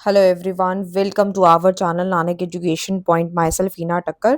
Hello everyone, welcome to our channel Nanak education point. Myself Heena Takkar.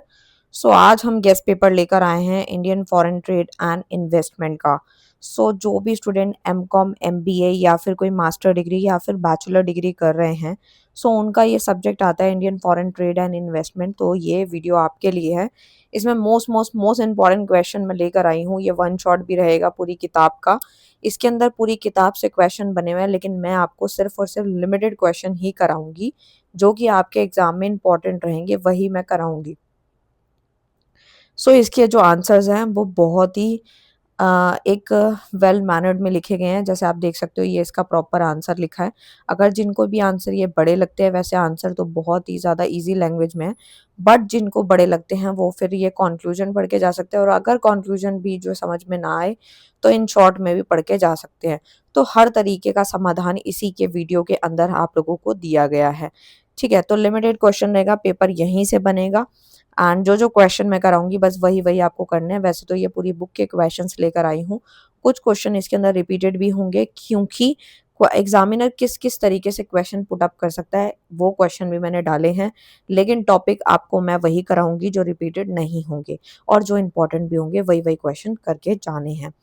आज हम guest paper लेकर आए हैं Indian foreign trade and investment का। जो भी स्टूडेंट एमकॉम एमबीए या फिर कोई मास्टर डिग्री या फिर बैचलर डिग्री कर रहे हैं, उनका ये सब्जेक्ट आता है Indian foreign trade and investment. तो ये वीडियो आपके लिए है। इसमें मोस्ट इंपॉर्टेंट क्वेश्चन मैं लेकर आई हूँ। ये वन शॉट भी रहेगा पूरी किताब का। इसके अंदर पूरी किताब से क्वेश्चन बने हुए हैं, लेकिन मैं आपको सिर्फ और सिर्फ लिमिटेड क्वेश्चन ही कराऊंगी जो कि आपके एग्जाम में इंपॉर्टेंट रहेंगे, वही मैं कराऊंगी। इसके जो आंसर्स हैं वो बहुत ही एक वेल मैनर्ड में लिखे गए हैं। जैसे आप देख सकते हो, ये इसका प्रॉपर आंसर लिखा है। अगर जिनको भी आंसर ये बड़े लगते हैं, वैसे आंसर तो बहुत ही ज़्यादा इजी लैंग्वेज में है, बट जिनको बड़े लगते हैं वो फिर ये कंक्लूजन पढ़ के जा सकते हैं, और अगर कंक्लूजन भी जो समझ में ना आए तो इन शॉर्ट में भी पढ़ के जा सकते हैं। तो हर तरीके का समाधान इसी के वीडियो के अंदर आप लोगों को दिया गया है। ठीक है, तो लिमिटेड क्वेश्चन रहेगा, पेपर यहीं से बनेगा। एंड जो क्वेश्चन मैं कराऊंगी बस वही वही आपको करने हैं। वैसे तो ये पूरी बुक के क्वेश्चंस लेकर आई हूँ। कुछ क्वेश्चन इसके अंदर रिपीटेड भी होंगे, क्योंकि एग्जामिनर किस किस तरीके से क्वेश्चन पुट अप कर सकता है वो क्वेश्चन भी मैंने डाले हैं। लेकिन टॉपिक आपको मैं वही कराऊंगी जो रिपीटेड नहीं होंगे, और जो इंपॉर्टेंट भी होंगे वही वही क्वेश्चन करके जाने हैं।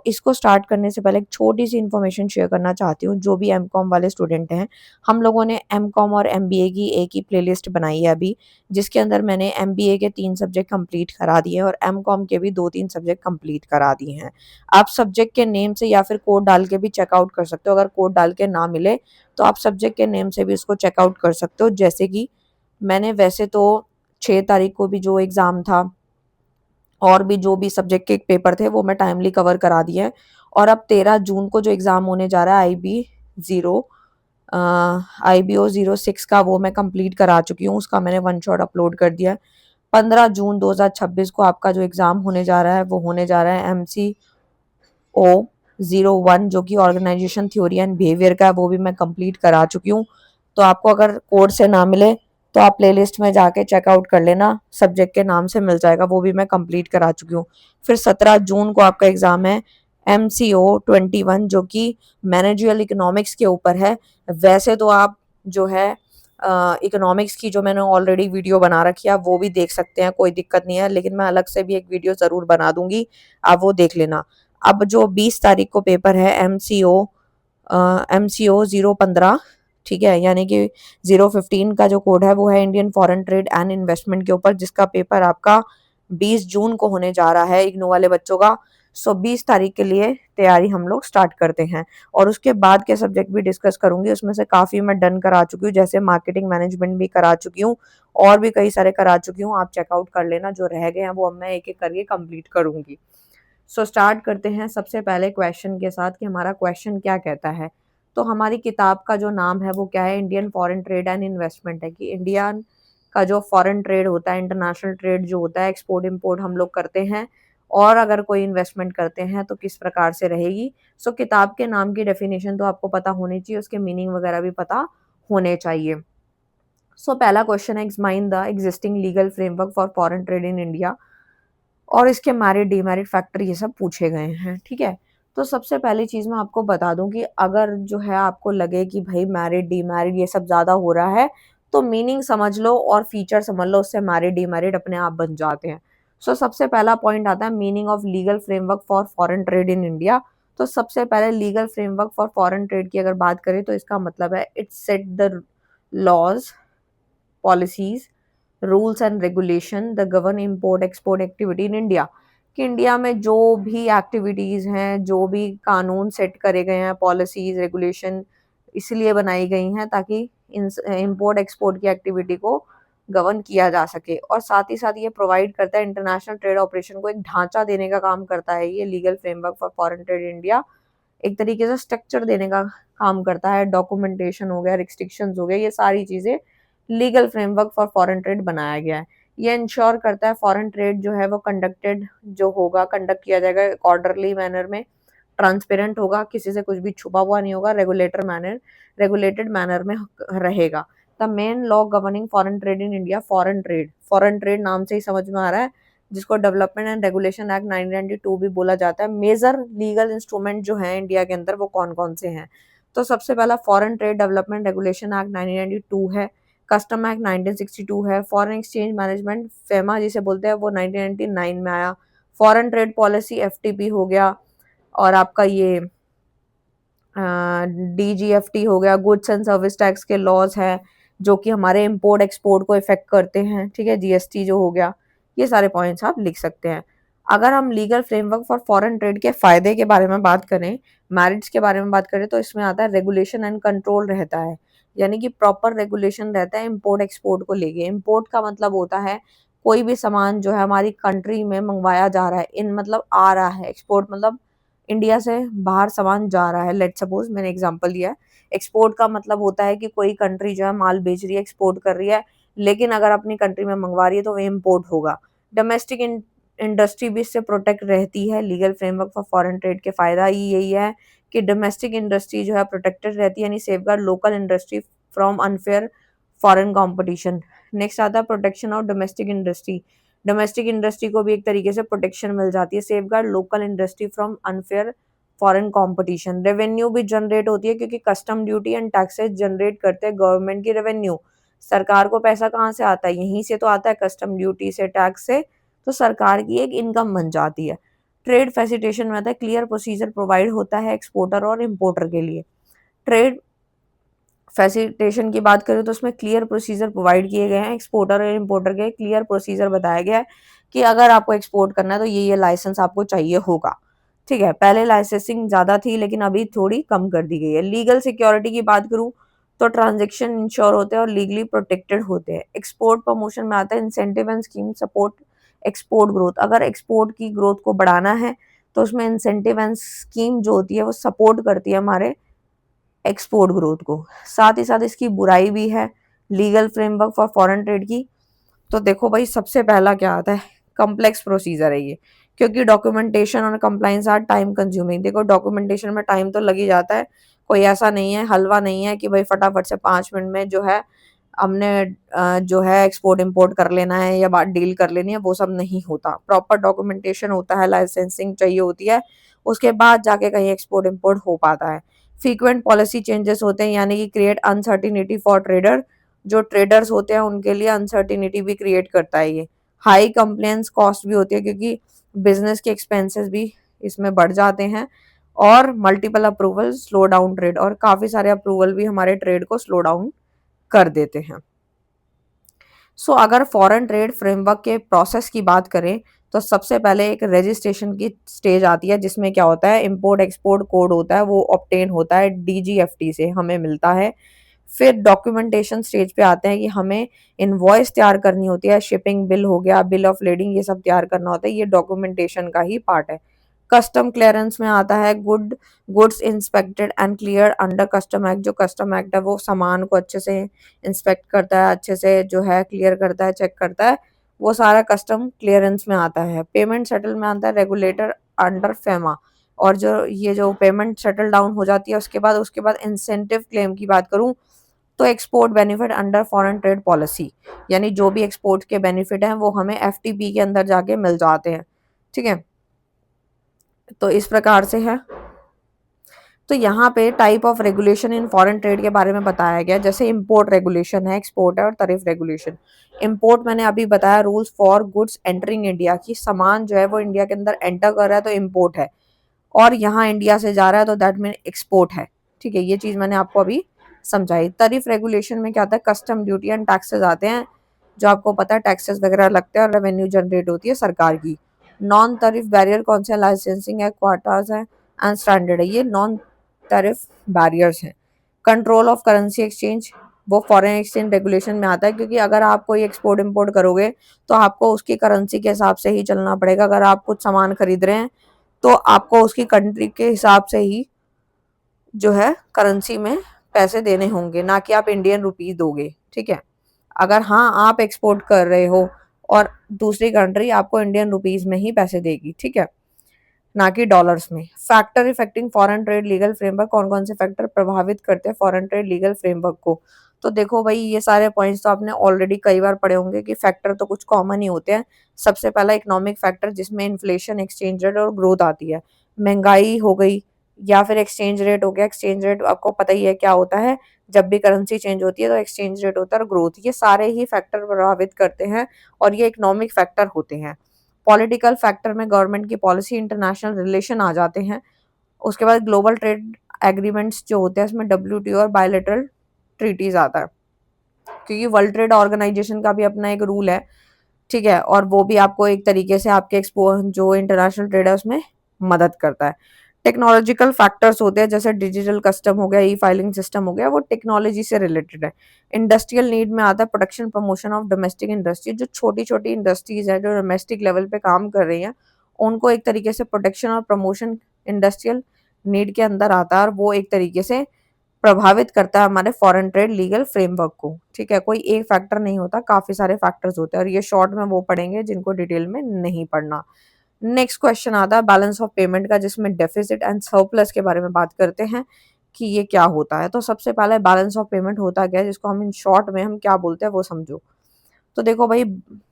इसको स्टार्ट करने से पहले एक छोटी सी इन्फॉर्मेशन शेयर करना चाहती हूँ। जो भी एमकॉम वाले स्टूडेंट हैं, हम लोगों ने एमकॉम और एमबीए की एक ही प्लेलिस्ट बनाई है अभी, जिसके अंदर मैंने एमबीए के 3 सब्जेक्ट कंप्लीट करा दिए हैं और एमकॉम के भी 2-3 सब्जेक्ट कंप्लीट करा दिए हैं। आप सब्जेक्ट के नेम से या फिर कोड डाल के भी चेकआउट कर सकते हो। अगर कोड डाल के ना मिले तो आप सब्जेक्ट के नेम से भी उसको चेकआउट कर सकते हो। जैसे कि मैंने वैसे तो 6 तारीख को भी जो एग्ज़ाम था और भी जो भी सब्जेक्ट के पेपर थे वो मैं टाइमली कवर करा दिए हैं। और अब 13 जून को जो एग्ज़ाम होने जा रहा है ज़ीरो IBO 06 का, वो मैं कंप्लीट करा चुकी हूँ। उसका मैंने वन शॉट अपलोड कर दिया है। 15 जून 2026 को आपका जो एग्ज़ाम होने जा रहा है वो होने जा रहा है MCO 01, जो कि ऑर्गेनाइजेशन थ्योरी एंड बिहेवियर का है, वो भी मैं कंप्लीट करा चुकी हूँ। तो आपको अगर कोड से ना मिले तो आप प्लेलिस्ट में जाके चेकआउट कर लेना, सब्जेक्ट के नाम से मिल जाएगा, वो भी मैं कंप्लीट करा चुकी हूँ। फिर 17 जून को आपका एग्ज़ाम है MCO 21, जो कि मैनेजरियल इकोनॉमिक्स के ऊपर है। वैसे तो आप जो है इकोनॉमिक्स की जो मैंने ऑलरेडी वीडियो बना रखी है वो भी देख सकते हैं, कोई दिक्कत नहीं है, लेकिन मैं अलग से भी एक वीडियो ज़रूर बना दूंगी, आप वो देख लेना। अब जो 20 तारीख को पेपर है MCO 015, ठीक है, यानी कि 015 का जो कोड है वो है Indian foreign trade and investment के ऊपर, जिसका पेपर आपका 20 जून को होने जा रहा है इग्नू वाले बच्चों का। 20 तारीख के लिए तैयारी हम लोग स्टार्ट करते हैं। और उसके बाद के सब्जेक्ट भी डिस्कस करूंगी, उसमें से काफ़ी मैं डन करा चुकी हूँ, जैसे मार्केटिंग मैनेजमेंट भी करा चुकी हूँ और भी कई सारे करा चुकी हूँ। आप चेकआउट कर लेना, जो रह गए हैं वो अब मैं एक एक करके कंप्लीट करूंगी। स्टार्ट करते हैं सबसे पहले क्वेश्चन के साथ कि हमारा क्वेश्चन क्या कहता है। तो हमारी किताब का जो नाम है वो क्या है, Indian foreign trade and investment है। कि इंडिया का जो फॉरेन ट्रेड होता है, इंटरनेशनल ट्रेड जो होता है, एक्सपोर्ट इम्पोर्ट हम लोग करते हैं, और अगर कोई इन्वेस्टमेंट करते हैं तो किस प्रकार से रहेगी। किताब के नाम की डेफिनेशन तो आपको पता होनी चाहिए, उसके मीनिंग वगैरह भी पता होने चाहिए। पहला क्वेश्चन है, examine the existing legal framework for foreign trade in India, और इसके मैरिट डीमेरिट फैक्टर ये सब पूछे गए हैं। ठीक है, तो सबसे पहली चीज़ मैं आपको बता दूं कि अगर जो है आपको लगे कि भाई मैरिट डीमेरिट ये सब ज़्यादा हो रहा है, तो मीनिंग समझ लो और फीचर समझ लो, उससे मैरिट डीमेरिट अपने आप बन जाते हैं। सबसे पहला पॉइंट आता है meaning of legal framework for foreign trade in India. तो सबसे पहले legal framework for foreign trade की अगर बात करें तो इसका मतलब है it set the laws, policies, rules and regulation the govern import export activity in India. कि इंडिया में जो भी एक्टिविटीज़ हैं, जो भी कानून सेट करे गए हैं, पॉलिसीज रेगुलेशन इसलिए बनाई गई हैं ताकि इम्पोर्ट एक्सपोर्ट की एक्टिविटी को गवर्न किया जा सके। और साथ ही साथ ये प्रोवाइड करता है इंटरनेशनल ट्रेड ऑपरेशन को एक ढांचा देने का काम करता है। ये legal framework for foreign trade India एक तरीके से स्ट्रक्चर देने का काम करता है। डॉक्यूमेंटेशन हो गया, रिस्ट्रिक्शंस हो गया, ये सारी चीज़ें legal framework for foreign trade बनाया गया है। ये इंश्योर करता है फॉरेन ट्रेड जो है वो कंडक्ट किया जाएगा ऑर्डरली मैनर में, ट्रांसपेरेंट होगा, किसी से कुछ भी छुपा हुआ नहीं होगा, रेगुलेटेड मैनर में रहेगा। The main law governing foreign trade in India, foreign trade नाम से ही समझ में आ रहा है, जिसको डेवलपमेंट एंड रेगुलेशन एक्ट 1992 भी बोला जाता है। मेजर लीगल इंस्ट्रूमेंट जो है इंडिया के अंदर वो कौन कौन से हैं, तो सबसे पहला foreign trade development regulation act 1992 है, कस्टम एक्ट 1962 है, फॉरेन एक्सचेंज मैनेजमेंट फेमा जिसे बोलते हैं वो 1999 में आया, फॉरेन ट्रेड पॉलिसी एफटीपी हो गया, और आपका ये डीजीएफटी हो गया, गुड्स एंड सर्विस टैक्स के लॉज हैं जो कि हमारे इंपोर्ट एक्सपोर्ट को इफेक्ट करते हैं, ठीक है, जीएसटी जो हो गया, ये सारे पॉइंट्स आप लिख सकते हैं। अगर हम legal framework for foreign trade के फायदे के बारे में बात करें, मैरिट्स के बारे में बात करें, तो इसमें आता है रेगुलेशन एंड कंट्रोल रहता है, यानी कि प्रॉपर रेगुलेशन रहता है इम्पोर्ट एक्सपोर्ट को लेके। इम्पोर्ट का मतलब होता है कोई भी सामान जो है हमारी कंट्री में मंगवाया जा रहा है, इन मतलब आ रहा है, एक्सपोर्ट मतलब इंडिया से बाहर सामान जा रहा है। लेट सपोज मैंने एग्जांपल दिया है, एक्सपोर्ट का मतलब होता है कि कोई कंट्री जो है माल बेच रही है, एक्सपोर्ट कर रही है, लेकिन अगर अपनी कंट्री में मंगवा रही है तो वो इम्पोर्ट होगा। डोमेस्टिक इंडस्ट्री भी इससे प्रोटेक्ट रहती है। Legal framework for foreign trade के फायदा ही यही है कि डोमेस्टिक इंडस्ट्री जो है प्रोटेक्टेड रहती है, यानी safeguard local industry from unfair foreign competition. Next आता है protection of domestic industry. Domestic industry को भी एक तरीके से प्रोटेक्शन मिल जाती है। Safeguard local industry from unfair foreign competition. Revenue भी जनरेट होती है क्योंकि custom duty and taxes generate करते हैं गवर्नमेंट की रेवेन्यू। सरकार को पैसा कहाँ से आता है, यहीं से तो आता है, कस्टम ड्यूटी से, टैक्स से, तो सरकार की एक इनकम बन जाती है। ट्रेड फैसिलिटेशन में आता है क्लियर प्रोसीजर प्रोवाइड होता है एक्सपोर्टर और इम्पोर्टर के लिए। ट्रेड फैसिलिटेशन की बात करें तो उसमें क्लियर प्रोसीजर प्रोवाइड किए गए हैं, एक्सपोर्टर और इम्पोर्टर के क्लियर प्रोसीजर बताया गया है कि अगर आपको एक्सपोर्ट करना है तो ये लाइसेंस आपको चाहिए होगा, ठीक है। पहले लाइसेंसिंग ज्यादा थी लेकिन अभी थोड़ी कम कर दी गई है। लीगल सिक्योरिटी की बात करूं तो ट्रांजेक्शन इंश्योर होते हैं और लीगली प्रोटेक्टेड होते हैं। एक्सपोर्ट प्रमोशन में आता है incentive and scheme support export growth. अगर एक्सपोर्ट की ग्रोथ को बढ़ाना है तो उसमें इंसेंटिव एंड स्कीम जो होती है वो सपोर्ट करती है हमारे एक्सपोर्ट ग्रोथ को। साथ ही साथ इसकी बुराई भी है legal framework for foreign trade की। तो देखो भाई, सबसे पहला क्या आता है, कॉम्प्लेक्स प्रोसीजर है ये, क्योंकि डॉक्यूमेंटेशन और कंप्लाइंस आर टाइम कंज्यूमिंग। देखो डॉक्यूमेंटेशन में टाइम तो लग ही जाता है, कोई ऐसा नहीं है, हलवा नहीं है कि भाई फटाफट से 5 मिनट में जो है हमने जो है एक्सपोर्ट इंपोर्ट कर लेना है या बात डील कर लेनी है, वो सब नहीं होता। प्रॉपर डॉक्यूमेंटेशन होता है, लाइसेंसिंग चाहिए होती है, उसके बाद जाके कहीं एक्सपोर्ट इंपोर्ट हो पाता है। फ्रीक्वेंट पॉलिसी चेंजेस होते हैं, यानी कि क्रिएट अनसर्टिनिटी फॉर ट्रेडर। जो ट्रेडर्स होते हैं उनके लिए अनसर्टिनिटी भी क्रिएट करता है ये। हाई कंप्लेंस कॉस्ट भी होती है क्योंकि बिजनेस के एक्सपेंसेस भी इसमें बढ़ जाते हैं। और multiple approval slow down trade, और काफी सारे अप्रूवल भी हमारे ट्रेड को स्लो डाउन कर देते हैं। सो अगर फॉरेन ट्रेड फ्रेमवर्क के प्रोसेस की बात करें तो सबसे पहले एक रजिस्ट्रेशन की स्टेज आती है, जिसमें क्या होता है, इंपोर्ट एक्सपोर्ट कोड होता है, वो ऑब्टेन होता है डीजीएफटी से, हमें मिलता है। फिर डॉक्यूमेंटेशन स्टेज पे आते हैं कि हमें इनवॉइस तैयार करनी होती है, शिपिंग बिल हो गया, बिल ऑफ लेडिंग, ये सब तैयार करना होता है, ये डॉक्यूमेंटेशन का ही पार्ट है। कस्टम क्लियरेंस में आता है goods inspected and clear under custom act. जो कस्टम एक्ट है वो सामान को अच्छे से इंस्पेक्ट करता है, अच्छे से जो है क्लियर करता है, चेक करता है, वो सारा कस्टम क्लियरेंस में आता है। पेमेंट सेटल में आता है रेगुलेटर अंडर फेमा। और जो ये जो पेमेंट सेटल डाउन हो जाती है उसके बाद इंसेंटिव क्लेम की बात करूं तो export benefit under foreign trade policy, यानी जो भी एक्सपोर्ट के बेनिफिट हैं वो हमें एफटीपी के अंदर जाके मिल जाते हैं, ठीक है। तो इस प्रकार से है। तो यहाँ पे type of regulation in foreign trade के बारे में बताया गया, जैसे इंपोर्ट रेगुलेशन है, एक्सपोर्ट है, और टैरिफ रेगुलेशन। इंपोर्ट मैंने अभी बताया, rules for goods entering India, की सामान जो है वो इंडिया के अंदर एंटर कर रहा है तो इंपोर्ट है, और यहाँ इंडिया से जा रहा है तो दैट मीन एक्सपोर्ट है, ठीक है। ये चीज मैंने आपको अभी समझाई। टैरिफ रेगुलेशन में क्या आता है, कस्टम ड्यूटी एंड टैक्सेस आते हैं, जो आपको पता है टैक्सेस वगैरह लगते हैं और रेवेन्यू जनरेट होती है सरकार की। नॉन टैरिफ बैरियर कौन से, लाइसेंसिंग है, क्वाटाज है एंड स्टैंडर्ड है, ये नॉन टैरिफ बैरियर्स हैं। कंट्रोल ऑफ करेंसी एक्सचेंज, वो फॉरेन एक्सचेंज रेगुलेशन में आता है, क्योंकि अगर आप कोई एक्सपोर्ट इंपोर्ट करोगे तो आपको उसकी करेंसी के हिसाब से ही चलना पड़ेगा। अगर आप कुछ सामान खरीद रहे हैं तो आपको उसकी कंट्री के हिसाब से ही जो है करेंसी में पैसे देने होंगे, ना कि आप इंडियन रुपीज दोगे, ठीक है। अगर हाँ आप एक्सपोर्ट कर रहे हो और दूसरी कंट्री आपको इंडियन रुपीज में ही पैसे देगी, ठीक है, ना कि डॉलर्स में। Factor effecting foreign trade legal framework, कौन कौन से फैक्टर प्रभावित करते हैं फॉरेन ट्रेड लीगल फ्रेमवर्क को। तो देखो भाई, ये सारे पॉइंट्स तो आपने ऑलरेडी कई बार पढ़े होंगे कि फैक्टर तो कुछ कॉमन ही होते हैं। सबसे पहला इकोनॉमिक फैक्टर, जिसमें इन्फ्लेशन, एक्सचेंज रेट और ग्रोथ आती है। महंगाई हो गई, या फिर एक्सचेंज रेट हो गया। एक्सचेंज रेट आपको पता ही है क्या होता है, जब भी करेंसी चेंज होती है तो एक्सचेंज रेट होता है, और ग्रोथ, ये सारे ही फैक्टर प्रभावित करते हैं और ये इकोनॉमिक फैक्टर होते हैं। पॉलिटिकल फैक्टर में गवर्नमेंट की पॉलिसी, इंटरनेशनल रिलेशन आ जाते हैं। उसके बाद ग्लोबल ट्रेड एग्रीमेंट्स जो होते हैं, इसमें WTO और बायलैटरल ट्रीटीज आता है, क्योंकि वर्ल्ड ट्रेड ऑर्गेनाइजेशन का भी अपना एक रूल है, ठीक है, और वो भी आपको एक तरीके से आपके एक्सपो जो इंटरनेशनल ट्रेड है उसमें मदद करता है। टेक्नोलॉजिकल फैक्टर्स होते हैं, जैसे डिजिटल कस्टम हो गया, ई फाइलिंग सिस्टम हो गया, वो टेक्नोलॉजी से रिलेटेड है। इंडस्ट्रियल नीड में आता है production promotion of domestic industry, जो छोटी छोटी इंडस्ट्रीज है जो डोमेस्टिक लेवल पे काम कर रही हैं, उनको एक तरीके से प्रोटेक्शन और प्रमोशन इंडस्ट्रियल नीड के अंदर आता है, और वो एक तरीके से प्रभावित करता है हमारे फॉरेन ट्रेड लीगल फ्रेमवर्क को, ठीक है। कोई एक फैक्टर नहीं होता, काफी सारे फैक्टर्स होते हैं, और ये शॉर्ट में वो पढ़ेंगे जिनको डिटेल में नहीं पढ़ना। नेक्स्ट क्वेश्चन आता है बैलेंस ऑफ पेमेंट का, जिसमें डेफिसिट एंड सरप्लस के बारे में बात करते हैं कि ये क्या होता है। तो सबसे पहले बैलेंस ऑफ पेमेंट होता क्या है, जिसको हम इन शॉर्ट में हम क्या बोलते हैं वो समझो। तो देखो भाई,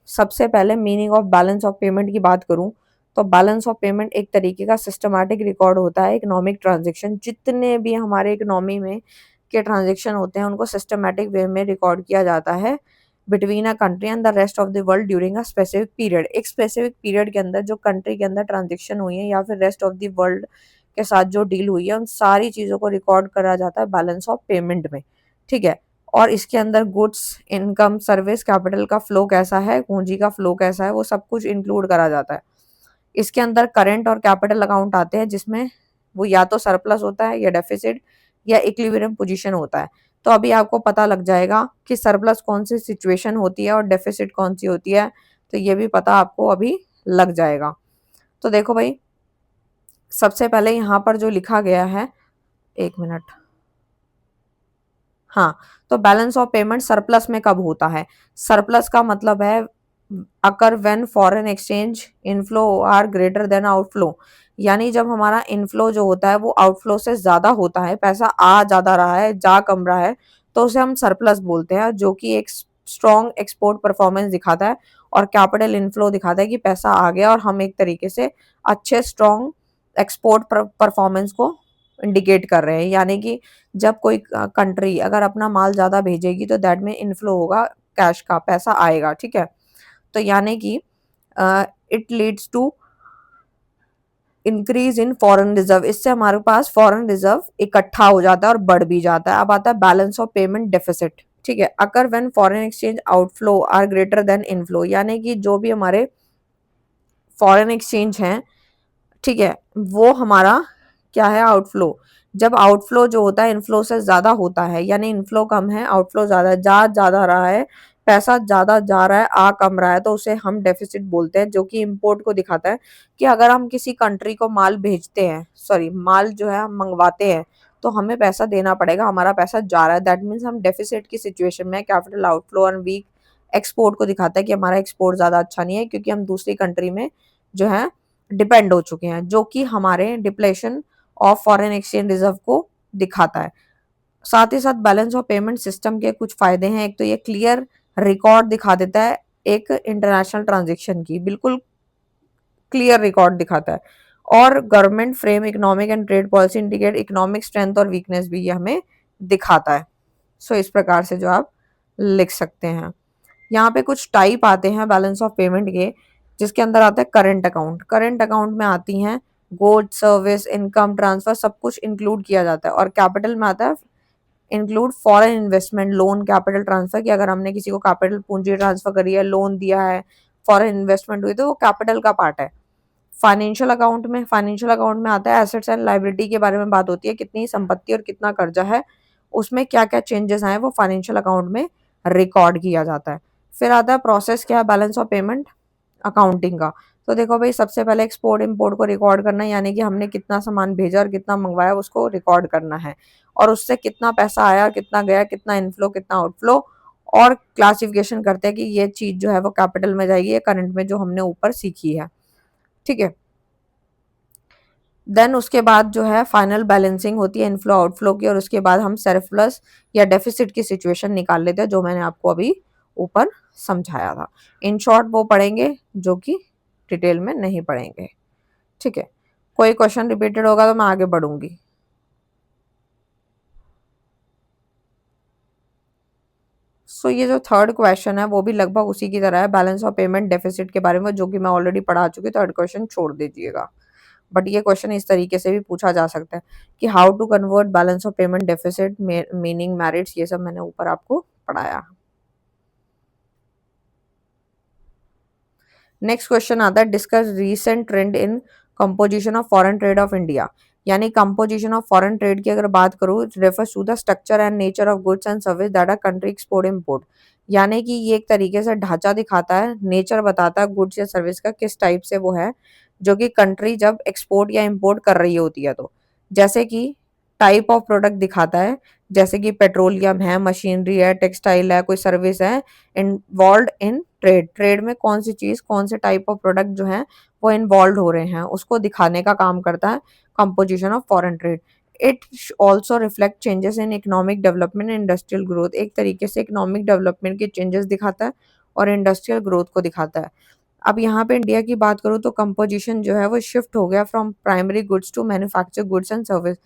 सबसे पहले meaning of balance of payment की बात करूं, तो बैलेंस ऑफ पेमेंट एक तरीके का सिस्टमैटिक रिकॉर्ड होता है इकोनॉमिक ट्रांजेक्शन, जितने भी हमारे इकोनॉमी में के ट्रांजेक्शन होते हैं उनको सिस्टमैटिक वे में रिकॉर्ड किया जाता है between a country and the rest of the world during a specific period. एक स्पेसिफिक पीरियड के अंदर जो कंट्री के अंदर ट्रांजेक्शन हुई है या फिर रेस्ट ऑफ द वर्ल्ड के साथ जो डील हुई है, उन सारी चीज़ों को रिकॉर्ड करा जाता है बैलेंस ऑफ पेमेंट में, ठीक है। और इसके अंदर गुड्स, इनकम, सर्विस, कैपिटल का फ्लो कैसा है, पूंजी का फ्लो कैसा है, वो सब कुछ इंक्लूड करा जाता है। इसके अंदर करंट और कैपिटल अकाउंट आते हैं, जिसमें वो या तो सरप्लस होता है या डेफिसिट या इक्विलिब्रियम पोजीशन होता है। तो अभी आपको पता लग जाएगा कि सरप्लस कौन सी सिचुएशन होती है और डेफिसिट कौन सी होती है, तो ये भी पता आपको अभी लग जाएगा। तो देखो भाई, सबसे पहले यहाँ पर जो लिखा गया है, एक मिनट, हाँ, तो बैलेंस ऑफ पेमेंट सरप्लस में कब होता है? सरप्लस का मतलब है occur when foreign exchange inflow are greater than outflow, यानी जब हमारा इनफ्लो जो होता है वो आउटफ्लो से ज्यादा होता है, पैसा आ ज्यादा रहा है, जा कम रहा है, तो उसे हम सरप्लस बोलते हैं, जो कि एक स्ट्रॉन्ग एक्सपोर्ट परफॉर्मेंस दिखाता है, और कैपिटल इनफ्लो दिखाता है कि पैसा आ गया और हम एक तरीके से अच्छे स्ट्रॉन्ग एक्सपोर्ट परफॉर्मेंस को इंडिकेट कर रहे हैं। यानी कि जब कोई कंट्री अगर अपना माल ज्यादा भेजेगी तो दैट में इनफ्लो होगा, कैश का पैसा आएगा, ठीक है। तो यानी कि it leads to increase in foreign reserve, इससे हमारे पास फॉरेन रिजर्व इकट्ठा हो जाता है और बढ़ भी जाता है। अब आता है बैलेंस ऑफ पेमेंट डेफिसिट, ठीक है। Occur when foreign exchange outflow are greater than inflow, यानी कि जो भी हमारे फॉरेन एक्सचेंज हैं, ठीक है, वो हमारा क्या है, आउटफ्लो। जब आउटफ्लो जो होता है इनफ्लो से ज्यादा होता है, यानी इनफ्लो कम है, आउटफ्लो ज्यादा है, जा ज्यादा रहा है, पैसा ज्यादा जा रहा है, आ कम रहा है, तो उसे हम डेफिसिट बोलते हैं, जो कि इम्पोर्ट को दिखाता है कि अगर हम किसी कंट्री को माल भेजते हैं, सॉरी माल जो है हम मंगवाते हैं, तो हमें पैसा देना पड़ेगा, हमारा पैसा जा रहा है, दैट मीन्स हम डेफिसिट की सिचुएशन में। कैपिटल आउटफ्लो और वीक एक्सपोर्ट को दिखाता है कि हमारा एक्सपोर्ट ज्यादा अच्छा नहीं है, क्योंकि हम दूसरी कंट्री में जो है डिपेंड हो चुके हैं, जो कि हमारे depletion of foreign exchange reserve को दिखाता है। साथ ही साथ बैलेंस ऑफ पेमेंट सिस्टम के कुछ फायदे हैं। एक तो ये क्लियर रिकॉर्ड दिखा देता है एक इंटरनेशनल ट्रांजेक्शन की, बिल्कुल क्लियर रिकॉर्ड दिखाता है। और government frame economic and trade policy indicate economic strength और वीकनेस भी ये हमें दिखाता है। सो इस प्रकार से जो आप लिख सकते हैं। यहाँ पे कुछ टाइप आते हैं बैलेंस ऑफ पेमेंट के, जिसके अंदर आता है करंट अकाउंट। करंट अकाउंट में आती हैं गुड, सर्विस, इनकम, ट्रांसफर, सब कुछ इंक्लूड किया जाता है। और कैपिटल में आता है include foreign investment, loan, capital transfer, कि अगर हमने किसी को कैपिटल पूंजी ट्रांसफर करी है, लोन दिया है, फॉरेन इन्वेस्टमेंट हुई, तो वो कैपिटल का पार्ट है। फाइनेंशियल अकाउंट में आता है एसेट्स एंड लाइबिलिटी के बारे में बात होती है, कितनी संपत्ति और कितना कर्जा है, उसमें क्या क्या चेंजेस आए वो फाइनेंशियल अकाउंट में रिकॉर्ड किया जाता है। फिर आता है प्रोसेस क्या है बैलेंस ऑफ पेमेंट अकाउंटिंग का। तो देखो भाई, सबसे पहले एक्सपोर्ट इंपोर्ट को रिकॉर्ड करना है, यानी कि हमने कितना सामान भेजा और कितना मंगवाया उसको रिकॉर्ड करना है, और उससे कितना पैसा आया, कितना गया, कितना इनफ्लो, कितना आउटफ्लो, और क्लासिफिकेशन करते हैं कि ये चीज जो है वो कैपिटल में जाएगी या करंट में, जो हमने ऊपर सीखी है, ठीक है। देन उसके बाद जो है फाइनल बैलेंसिंग होती है इनफ्लो आउटफ्लो की, और उसके बाद हम सरप्लस या डेफिसिट की सिचुएशन निकाल लेते हैं, जो मैंने आपको अभी ऊपर समझाया था। इन शॉर्ट वो पढ़ेंगे जो कि डिटेल में नहीं पढ़ेंगे, ठीक है। कोई क्वेश्चन रिपीटेड होगा तो मैं आगे बढ़ूंगी। सो ये जो थर्ड क्वेश्चन है वो भी लगभग उसी की तरह है, बैलेंस ऑफ पेमेंट डेफिसिट के बारे में, जो कि मैं ऑलरेडी पढ़ा चुकी, थर्ड क्वेश्चन छोड़ दीजिएगा। बट ये क्वेश्चन इस तरीके से भी पूछा जा सकता है कि how to convert balance of payment deficit meaning merits, ये सब मैंने ऊपर आपको पढ़ाया। नेक्स्ट क्वेश्चन आता है discuss recent trend in composition of foreign trade of India. यानी कंपोजिशन ऑफ फॉरेन ट्रेड की अगर बात करूँ, refers to the structure and nature of goods and service that are country export import. यानी कि ये एक तरीके से ढांचा दिखाता है, नेचर बताता है गुड्स या सर्विस का किस टाइप से वो है, जो कि कंट्री जब एक्सपोर्ट या इम्पोर्ट कर रही होती है। तो जैसे कि टाइप ऑफ प्रोडक्ट दिखाता है, जैसे कि पेट्रोलियम है, मशीनरी है, टेक्सटाइल है, कोई सर्विस है इन्वॉल्व इन ट्रेड। ट्रेड में कौन सी चीज, कौन से टाइप ऑफ प्रोडक्ट जो है वो इन्वॉल्व हो रहे हैं, उसको दिखाने का काम करता है composition of foreign trade. It also reflect changes in economic development and industrial growth. एक तरीके से इकोनॉमिक डेवलपमेंट के चेंजेस दिखाता है और इंडस्ट्रियल ग्रोथ को दिखाता है। अब यहाँ पे इंडिया की बात करूँ तो कंपोजिशन जो है वो शिफ्ट हो गया from primary goods to manufacture goods and service.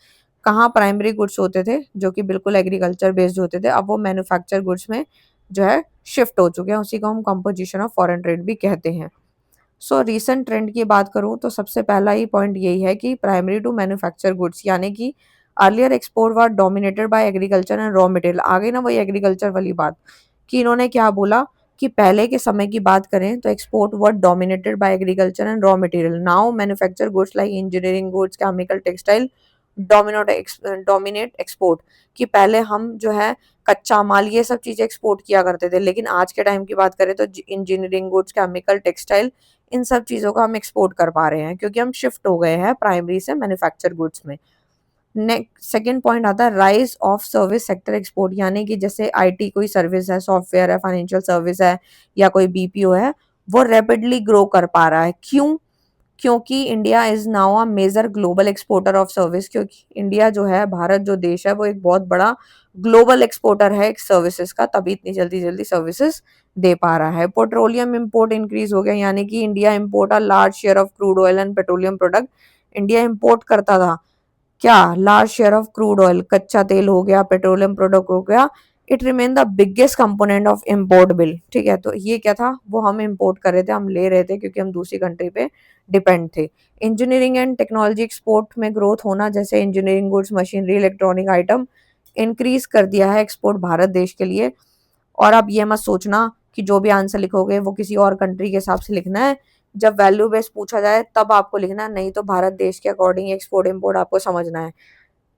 कहाँ प्राइमरी गुड्स होते थे जो कि बिल्कुल एग्रीकल्चर बेस्ड होते थे, अब वो मैन्युफैक्चर गुड्स में जो है शिफ्ट हो चुके हैं। उसी को हम कंपोजिशन ऑफ फॉरेन ट्रेड भी कहते हैं। सो रीसेंट ट्रेंड की बात करूं तो सबसे पहला ही पॉइंट यही है कि प्राइमरी टू मैन्युफैक्चर गुड्स, यानी कि earlier export were dominated by agriculture and raw material. आगे ना वही एग्रीकल्चर वाली बात कि इन्होंने क्या बोला कि पहले के समय की बात करें तो export were dominated by agriculture and raw material. Now manufacture goods like engineering goods, chemical, textile dominate export. कि पहले हम जो है कच्चा माल ये सब चीजें एक्सपोर्ट किया करते थे, लेकिन आज के टाइम की बात करें तो इंजीनियरिंग गुड्स, केमिकल, टेक्सटाइल, इन सब चीजों को हम एक्सपोर्ट कर पा रहे हैं क्योंकि हम शिफ्ट हो गए हैं प्राइमरी से मैन्युफैक्चर गुड्स में। नेक्स्ट सेकंड पॉइंट आता है rise of service sector export. यानी कि जैसे आईटी कोई सर्विस है, सॉफ्टवेयर है, फाइनेंशियल सर्विस है या कोई बीपीओ है, वो रैपिडली ग्रो कर पा रहा है। क्यों? क्योंकि India is now a major global exporter of service. क्योंकि इंडिया जो है, भारत जो देश है, वो एक बहुत बड़ा ग्लोबल एक्सपोर्टर है एक सर्विसेज का, तभी इतनी जल्दी जल्दी सर्विसेज दे पा रहा है। पेट्रोलियम इंपोर्ट इंक्रीज हो गया, यानी कि India import a large share of crude oil and petroleum product. India import करता था क्या? Large share of crude oil, कच्चा तेल हो गया, पेट्रोलियम प्रोडक्ट हो गया। It remain the biggest component of import bill. ठीक है, तो ये क्या था, वो हम इम्पोर्ट कर रहे थे, हम ले रहे थे क्योंकि हम दूसरी कंट्री पे डिपेंड थे। इंजीनियरिंग एंड टेक्नोलॉजी एक्सपोर्ट में ग्रोथ होना, जैसे engineering goods, machinery, electronic item increase कर दिया है एक्सपोर्ट भारत देश के लिए। और अब ये मत सोचना कि जो भी आंसर लिखोगे वो किसी और कंट्री के हिसाब से लिखना है। जब वैल्यू बेस्ड पूछा जाए तब आपको लिखना है, नहीं तो भारत देश के अकॉर्डिंग एक्सपोर्ट इम्पोर्ट आपको समझना है।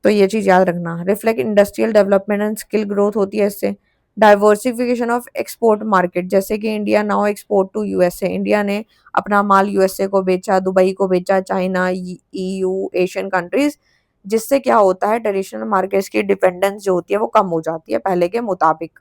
तो ये चीज याद रखना। Reflect industrial development and skill growth होती है इससे। डाइवर्सिफिकेशन ऑफ एक्सपोर्ट मार्केट, जैसे कि India now export to USA. India ने अपना माल यूएसए को बेचा, दुबई को बेचा, चाइना, ईयू, एशियन कंट्रीज। जिससे क्या होता है, ट्रेडिशनल मार्केट्स की डिपेंडेंस जो होती है वो कम हो जाती है पहले के मुताबिक।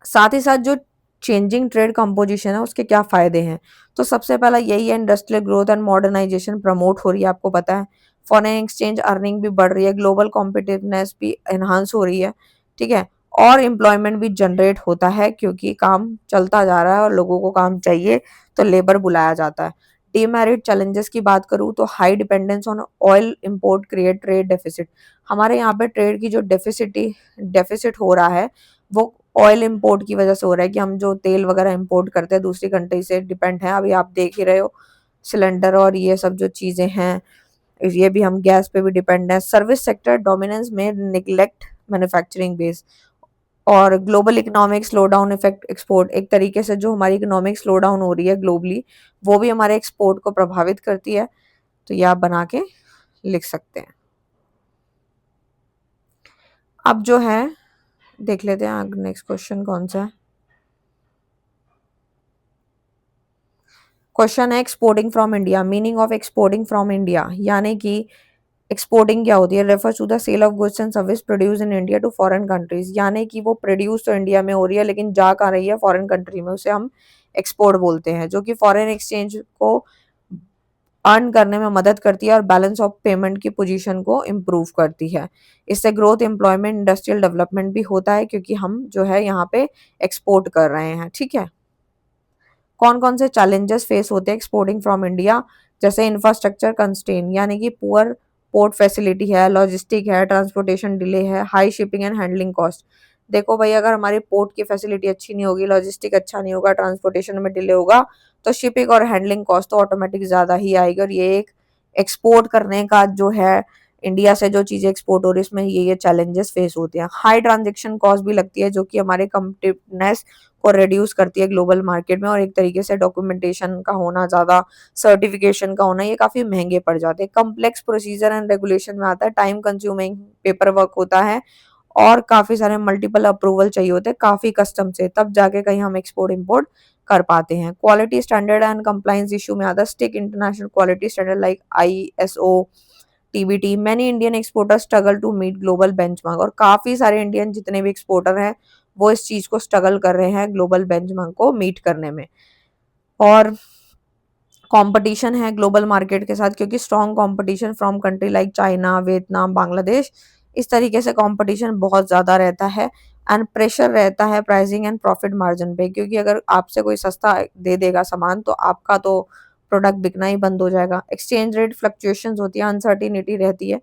साथ ही साथ जो चेंजिंग ट्रेड कंपोजिशन है उसके क्या फायदे हैं, तो सबसे पहला यही है, industrial growth and modernization promote हो रही है, आपको पता है। फॉरेन एक्सचेंज अर्निंग भी बढ़ रही है, ग्लोबल कॉम्पिटिटिवनेस भी एनहांस हो रही है। ठीक है, और एम्प्लॉयमेंट भी जनरेट होता है क्योंकि काम चलता जा रहा है और लोगों को काम चाहिए तो लेबर बुलाया जाता है। डीमेरिट चैलेंजेस की बात करूँ तो high dependence on oil import create trade deficit. हमारे यहाँ पे ट्रेड की जो डेफिसिट हो रहा है वो ऑयल इंपोर्ट की वजह से हो रहा है कि हम जो तेल वगैरह इंपोर्ट करते हैं दूसरी कंट्री से डिपेंड है। अभी आप देख ही रहे हो सिलेंडर और ये सब जो चीजें हैं, ये भी हम गैस पे भी डिपेंड है। सर्विस सेक्टर डोमिनेंस में निग्लेक्ट मैन्युफैक्चरिंग बेस। और global economic slow down effect export, एक तरीके से जो हमारी इकोनॉमिक स्लो डाउन हो रही है ग्लोबली, वो भी हमारे एक्सपोर्ट को प्रभावित करती है। तो ये आप बना के लिख सकते हैं। अब जो है देख लेते हैं नेक्स्ट क्वेश्चन कौन सा है। क्वेश्चन है exporting from India, meaning of exporting from India. यानी कि एक्सपोर्टिंग क्या होती है, refers to the sale of goods and service produce in India to foreign countries. यानी कि वो प्रोड्यूस तो इंडिया में हो रही है लेकिन जा कहाँ रही है, फॉरेन कंट्री में, उसे हम एक्सपोर्ट बोलते हैं। जो कि फॉरेन एक्सचेंज को अर्न करने में मदद करती है और बैलेंस ऑफ पेमेंट की पोजीशन को इम्प्रूव करती है। इससे ग्रोथ, एम्प्लॉयमेंट, इंडस्ट्रियल डेवलपमेंट भी होता है क्योंकि हम जो है यहाँ पे एक्सपोर्ट कर रहे हैं। ठीक है, कौन कौन से चैलेंजेस फेस होते हैं एक्सपोर्टिंग फ्रॉम इंडिया। जैसे इंफ्रास्ट्रक्चर कंस्ट्रेन यानी कि पुअर पोर्ट फैसिलिटी है, लॉजिस्टिक है, ट्रांसपोर्टेशन डिले है, high shipping and handling cost. देखो भाई, अगर हमारी पोर्ट की फैसिलिटी अच्छी नहीं होगी, लॉजिस्टिक अच्छा नहीं होगा, ट्रांसपोर्टेशन में डिले होगा, तो शिपिंग और हैंडलिंग कॉस्ट तो ऑटोमेटिक ज्यादा ही आएगी। और ये एक एक्सपोर्ट करने का जो है, इंडिया से जो चीजें एक्सपोर्ट हो रही है इसमें ये चैलेंजेस फेस होते हैं। हाई ट्रांजेक्शन कॉस्ट भी लगती है जो कि हमारे कम्पिटिटिवनेस को रिड्यूस करती है ग्लोबल मार्केट में। और एक तरीके से डॉक्यूमेंटेशन का होना ज्यादा, सर्टिफिकेशन का होना, ये काफी महंगे पड़ जाते हैं। कम्प्लेक्स प्रोसीजर एंड रेगुलेशन में आता है, टाइम कंज्यूमिंग पेपर वर्क होता है और काफी सारे मल्टीपल अप्रूवल चाहिए होते हैं काफी कस्टम से, तब जाके कहीं हम एक्सपोर्ट इंपोर्ट कर पाते हैं। Quality standard and compliance issue में आता है, stick international quality standard like ISO TBT। Many Indian exporter struggle to meet global benchmark, और काफी सारे इंडियन जितने भी एक्सपोर्टर हैं वो इस चीज को स्ट्रगल कर रहे हैं ग्लोबल बेंचमार्क को मीट करने में। और कंपटीशन है ग्लोबल मार्केट के साथ, क्योंकि strong competition from country like China, Vietnam, Bangladesh, इस तरीके से कंपटीशन बहुत ज़्यादा रहता है। एंड प्रेशर रहता है प्राइसिंग एंड प्रॉफिट मार्जिन पे, क्योंकि अगर आपसे कोई सस्ता दे देगा सामान तो आपका तो प्रोडक्ट बिकना ही बंद हो जाएगा। एक्सचेंज रेट फ्लक्चुएशंस होती है, अनसर्टिनिटी रहती है,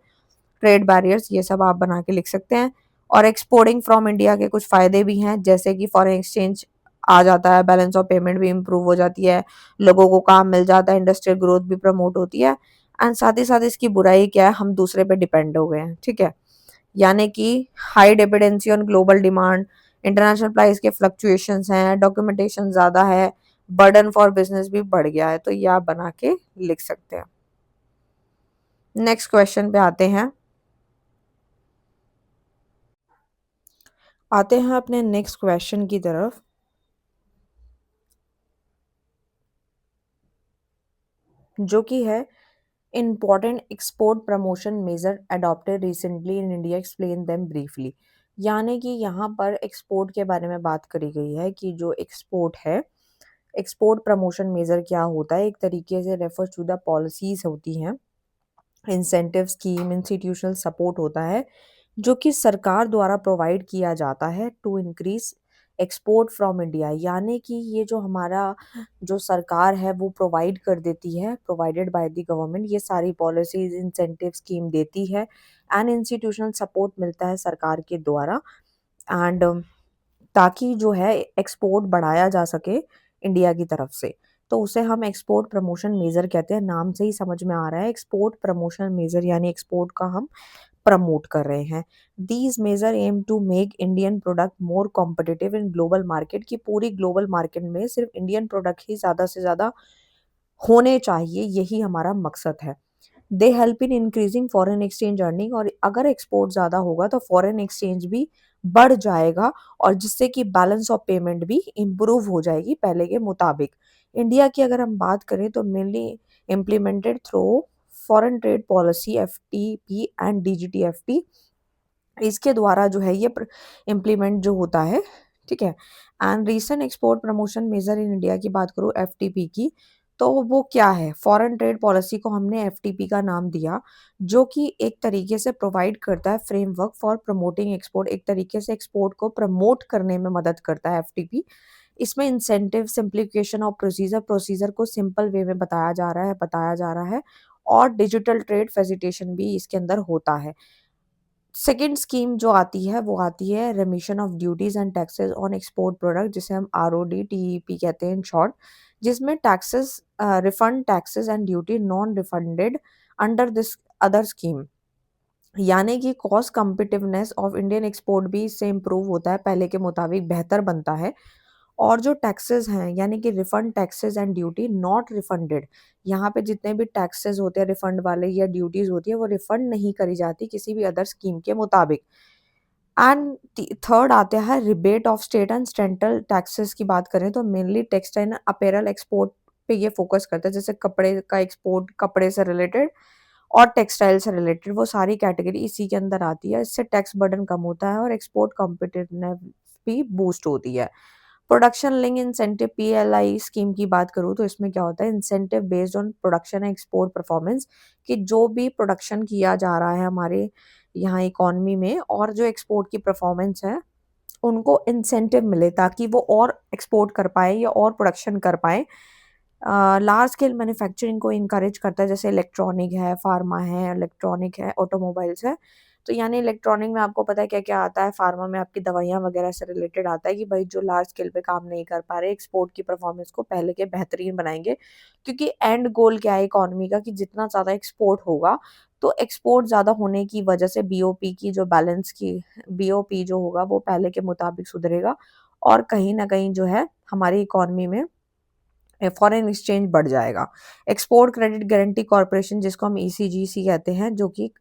ट्रेड बैरियर्स, ये सब आप बना के लिख सकते हैं। और एक्सपोर्टिंग फ्रॉम इंडिया के कुछ फायदे भी हैं, जैसे कि फॉरेन एक्सचेंज आ जाता है, बैलेंस ऑफ पेमेंट भी इम्प्रूव हो जाती है, लोगों को काम मिल जाता है, इंडस्ट्रियल ग्रोथ भी प्रमोट होती है। एंड साथ ही साथ इसकी बुराई क्या है, हम दूसरे पे डिपेंड हो गए हैं, ठीक है। यानी कि high dependency on global demand, international price के फ्लक्चुएशंस हैं, डॉक्यूमेंटेशन ज्यादा है, बर्डन फॉर बिजनेस भी बढ़ गया है। तो ये आप बना के लिख सकते हैं। नेक्स्ट क्वेश्चन पे आते हैं अपने नेक्स्ट क्वेश्चन की तरफ, जो कि है important export promotion measure adopted recently in India, explain them briefly. यानी कि यहाँ पर एक्सपोर्ट के बारे में बात करी गई है कि जो एक्सपोर्ट है, एक्सपोर्ट प्रमोशन मेजर क्या होता है, एक तरीके से रेफर टू द पॉलिसीज होती हैं, इंसेंटिव स्कीम, इंस्टीट्यूशनल सपोर्ट होता है जो कि सरकार द्वारा प्रोवाइड किया जाता है to increase export from India. यानी कि ये जो हमारा जो सरकार है वो प्रोवाइड कर देती है, प्रोवाइडेड बाय द गवर्नमेंट, ये सारी पॉलिसीज इंसेंटिव स्कीम देती है एंड इंस्टीट्यूशनल सपोर्ट मिलता है सरकार के द्वारा। एंड ताकि जो है एक्सपोर्ट बढ़ाया जा सके इंडिया की तरफ से, तो उसे हम एक्सपोर्ट प्रमोशन मेजर कहते हैं। नाम से ही समझ में आ रहा है, एक्सपोर्ट प्रमोशन मेजर यानी एक्सपोर्ट का हम प्रमोट कर रहे हैं। These measure aim to make Indian product more competitive in global market, की पूरी ग्लोबल मार्केट में सिर्फ इंडियन प्रोडक्ट ही ज़्यादा से ज़्यादा होने चाहिए, यही हमारा मकसद है। They help in increasing foreign exchange earning, और अगर एक्सपोर्ट ज़्यादा होगा तो फॉरेन एक्सचेंज भी बढ़ जाएगा, और जिससे कि बैलेंस ऑफ पेमेंट भी इम्प्रूव हो जाएगी पहले के मुताबिक। इंडिया की अगर हम बात करें तो mainly implemented through foreign trade policy FTP and DGTFT, इसके द्वारा जो है ये इम्प्लीमेंट जो होता है, ठीक है। And recent export promotion measure in India की बात करूँ FTP की, तो वो क्या है, फॉरेन ट्रेड पॉलिसी को हमने FTP का नाम दिया, जो कि एक तरीके से प्रोवाइड करता है फ्रेमवर्क फॉर प्रमोटिंग एक्सपोर्ट, एक तरीके से एक्सपोर्ट को प्रमोट करने में मदद करता है FTP। इसमें इंसेंटिव, सिंप्लीफिकेशन और प्रोसीजर, प्रोसीजर को सिंपल वे में बताया जा रहा है और डिजिटल ट्रेड फैसिलिटेशन भी इसके अंदर होता है। सेकेंड स्कीम जो आती है वो आती है रेमिशन of duties and taxes on export product, जिसे हम ROD-TEP कहते हैं इन शॉर्ट, जिसमें taxes, refund taxes and duty non refunded under this other scheme. यानी कि कॉस्ट कम्पिटिवनेस ऑफ इंडियन एक्सपोर्ट भी इससे इम्प्रूव होता है, पहले के मुताबिक बेहतर बनता है। और जो टैक्सेस हैं यानी कि refund taxes and duty not refunded, यहाँ पे जितने भी टैक्सेस होते हैं रिफंड वाले या ड्यूटीज होती है वो रिफंड नहीं करी जाती किसी भी अदर स्कीम के मुताबिक। एंड थर्ड आते हैं rebate of state and central taxes की बात करें तो mainly textile and apparel export पे ये फोकस करता है, जैसे कपड़े का एक्सपोर्ट, कपड़े से रिलेटेड और टेक्सटाइल से रिलेटेड, वो सारी कैटेगरी इसी के अंदर आती है। इससे टैक्स बर्डन कम होता है और एक्सपोर्ट कॉम्पिटिटिवनेस भी बूस्ट होती है। Production link incentive PLI scheme की बात करूँ तो इसमें क्या होता है, incentive based on production and export performance, कि जो भी प्रोडक्शन किया जा रहा है हमारे यहाँ इकोनॉमी में और जो एक्सपोर्ट की परफॉर्मेंस है उनको इंसेंटिव मिले ताकि वो और एक्सपोर्ट कर पाए या और प्रोडक्शन कर पाए। लार्ज स्केल मैन्युफैक्चरिंग को इनकरेज करता है, जैसे इलेक्ट्रॉनिक है, फार्मा है, इलेक्ट्रॉनिक है, ऑटोमोबाइल्स है। तो यानी इलेक्ट्रॉनिक में आपको पता है क्या-क्या आता है, फार्मा में आपकी दवाइयाँ वगैरह से रिलेटेड आता है कि भाई जो लार्ज स्केल पे काम नहीं कर पा रहे, एक्सपोर्ट की परफॉर्मेंस को पहले के बेहतरीन बनाएँगे। क्योंकि एंड गोल क्या है इकोनॉमी का कि जितना ज़्यादा एक्सपोर्ट होगा, तो एक्सपोर्ट ज़्यादा होने की वजह से बीओपी की जो बैलेंस की बीओपी जो होगा वो पहले के मुताबिक सुधरेगा और कहीं न कहीं जो है हमारी इकोनॉमी में फॉरेन एक्सचेंज बढ़ जाएगा। एक्सपोर्ट क्रेडिट गारंटी कॉर्पोरेशन जिसको हम ईसीजीसी कहते हैं, जो कि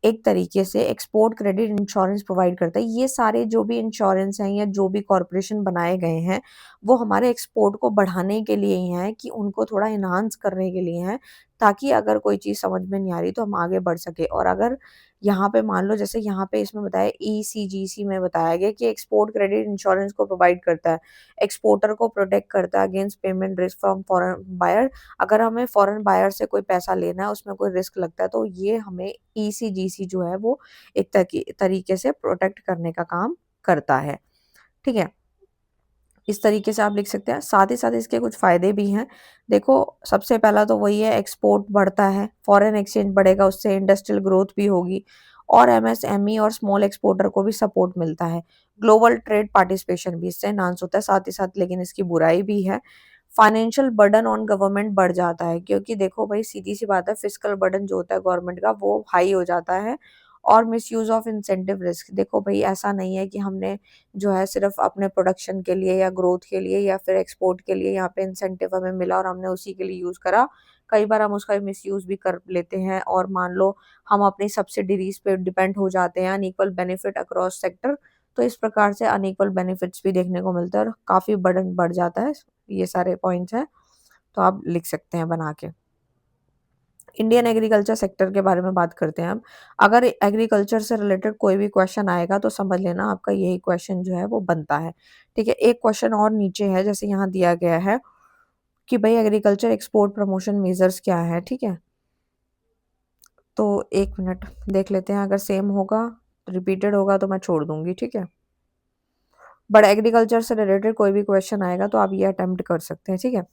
एक तरीके से एक्सपोर्ट क्रेडिट इंश्योरेंस प्रोवाइड करता है। ये सारे जो भी इंश्योरेंस हैं या जो भी कॉर्पोरेशन बनाए गए हैं, वो हमारे एक्सपोर्ट को बढ़ाने के लिए ही हैं कि उनको थोड़ा एनहांस करने के लिए हैं, ताकि अगर कोई चीज़ समझ में नहीं आ रही तो हम आगे बढ़ सकें। और अगर यहाँ पे मान लो जैसे यहाँ पे इसमें बताया ईसीजीसी में बताया गया कि एक्सपोर्ट क्रेडिट इंश्योरेंस को प्रोवाइड करता है, एक्सपोर्टर को प्रोटेक्ट करता है against payment risk from foreign buyer. अगर हमें फॉरेन बायर से कोई पैसा लेना है, उसमें कोई रिस्क लगता है, तो ये हमें ईसीजीसी जो है वो एक तरीके से प्रोटेक्ट करने का काम करता है। ठीक है? इस तरीके से आप लिख सकते हैं। साथ ही साथ इसके कुछ फ़ायदे भी हैं। देखो, सबसे पहला तो वही है, एक्सपोर्ट बढ़ता है, फॉरेन एक्सचेंज बढ़ेगा, उससे इंडस्ट्रियल ग्रोथ भी होगी और एमएसएमई और स्मॉल एक्सपोर्टर को भी सपोर्ट मिलता है। ग्लोबल ट्रेड पार्टिसिपेशन भी इससे एनहांस होता है, साथ ही साथ लेकिन इसकी बुराई भी है। फाइनेंशियल बर्डन ऑन गवर्नमेंट बढ़ जाता है, क्योंकि देखो भाई सीधी-सी बात है, फिस्कल बर्डन जो होता है गवर्नमेंट का वो हाई हो जाता है और मिसयूज़ ऑफ इंसेंटिव रिस्क। देखो भई, ऐसा नहीं है कि हमने जो है सिर्फ़ अपने प्रोडक्शन के लिए या ग्रोथ के लिए या फिर एक्सपोर्ट के लिए यहाँ पे इंसेंटिव हमें मिला और हमने उसी के लिए यूज़ करा। कई बार हम उसका मिसयूज़ भी कर लेते हैं और मान लो हम अपनी सब्सिडीज़ पे डिपेंड हो जाते हैं, अनइक्वल बेनिफिट अक्रॉस सेक्टर। तो इस प्रकार से अनइक्वल बेनिफिट्स भी देखने को मिलता है और काफ़ी बर्डन बढ़ जाता है। ये सारे पॉइंट्स हैं, तो आप लिख सकते हैं बना के। इंडियन एग्रीकल्चर सेक्टर के बारे में बात करते हैं अब। अगर एग्रीकल्चर से रिलेटेड कोई भी क्वेश्चन आएगा तो समझ लेना आपका यही क्वेश्चन जो है वो बनता है। ठीक है? एक क्वेश्चन और नीचे है, जैसे यहाँ दिया गया है कि भई एग्रीकल्चर एक्सपोर्ट प्रमोशन मेजर्स क्या है? ठीक है? तो 1 मिनट देख लेते हैं, अगर सेम होगा, रिपीटेड होगा तो मैं छोड़ दूँगी, ठीक है? बट एग्रीकल्चर से रिलेटेड कोई भी क्वेश्चन आएगा तो आप ये अटेम्प्ट कर सकते हैं, ठीक है?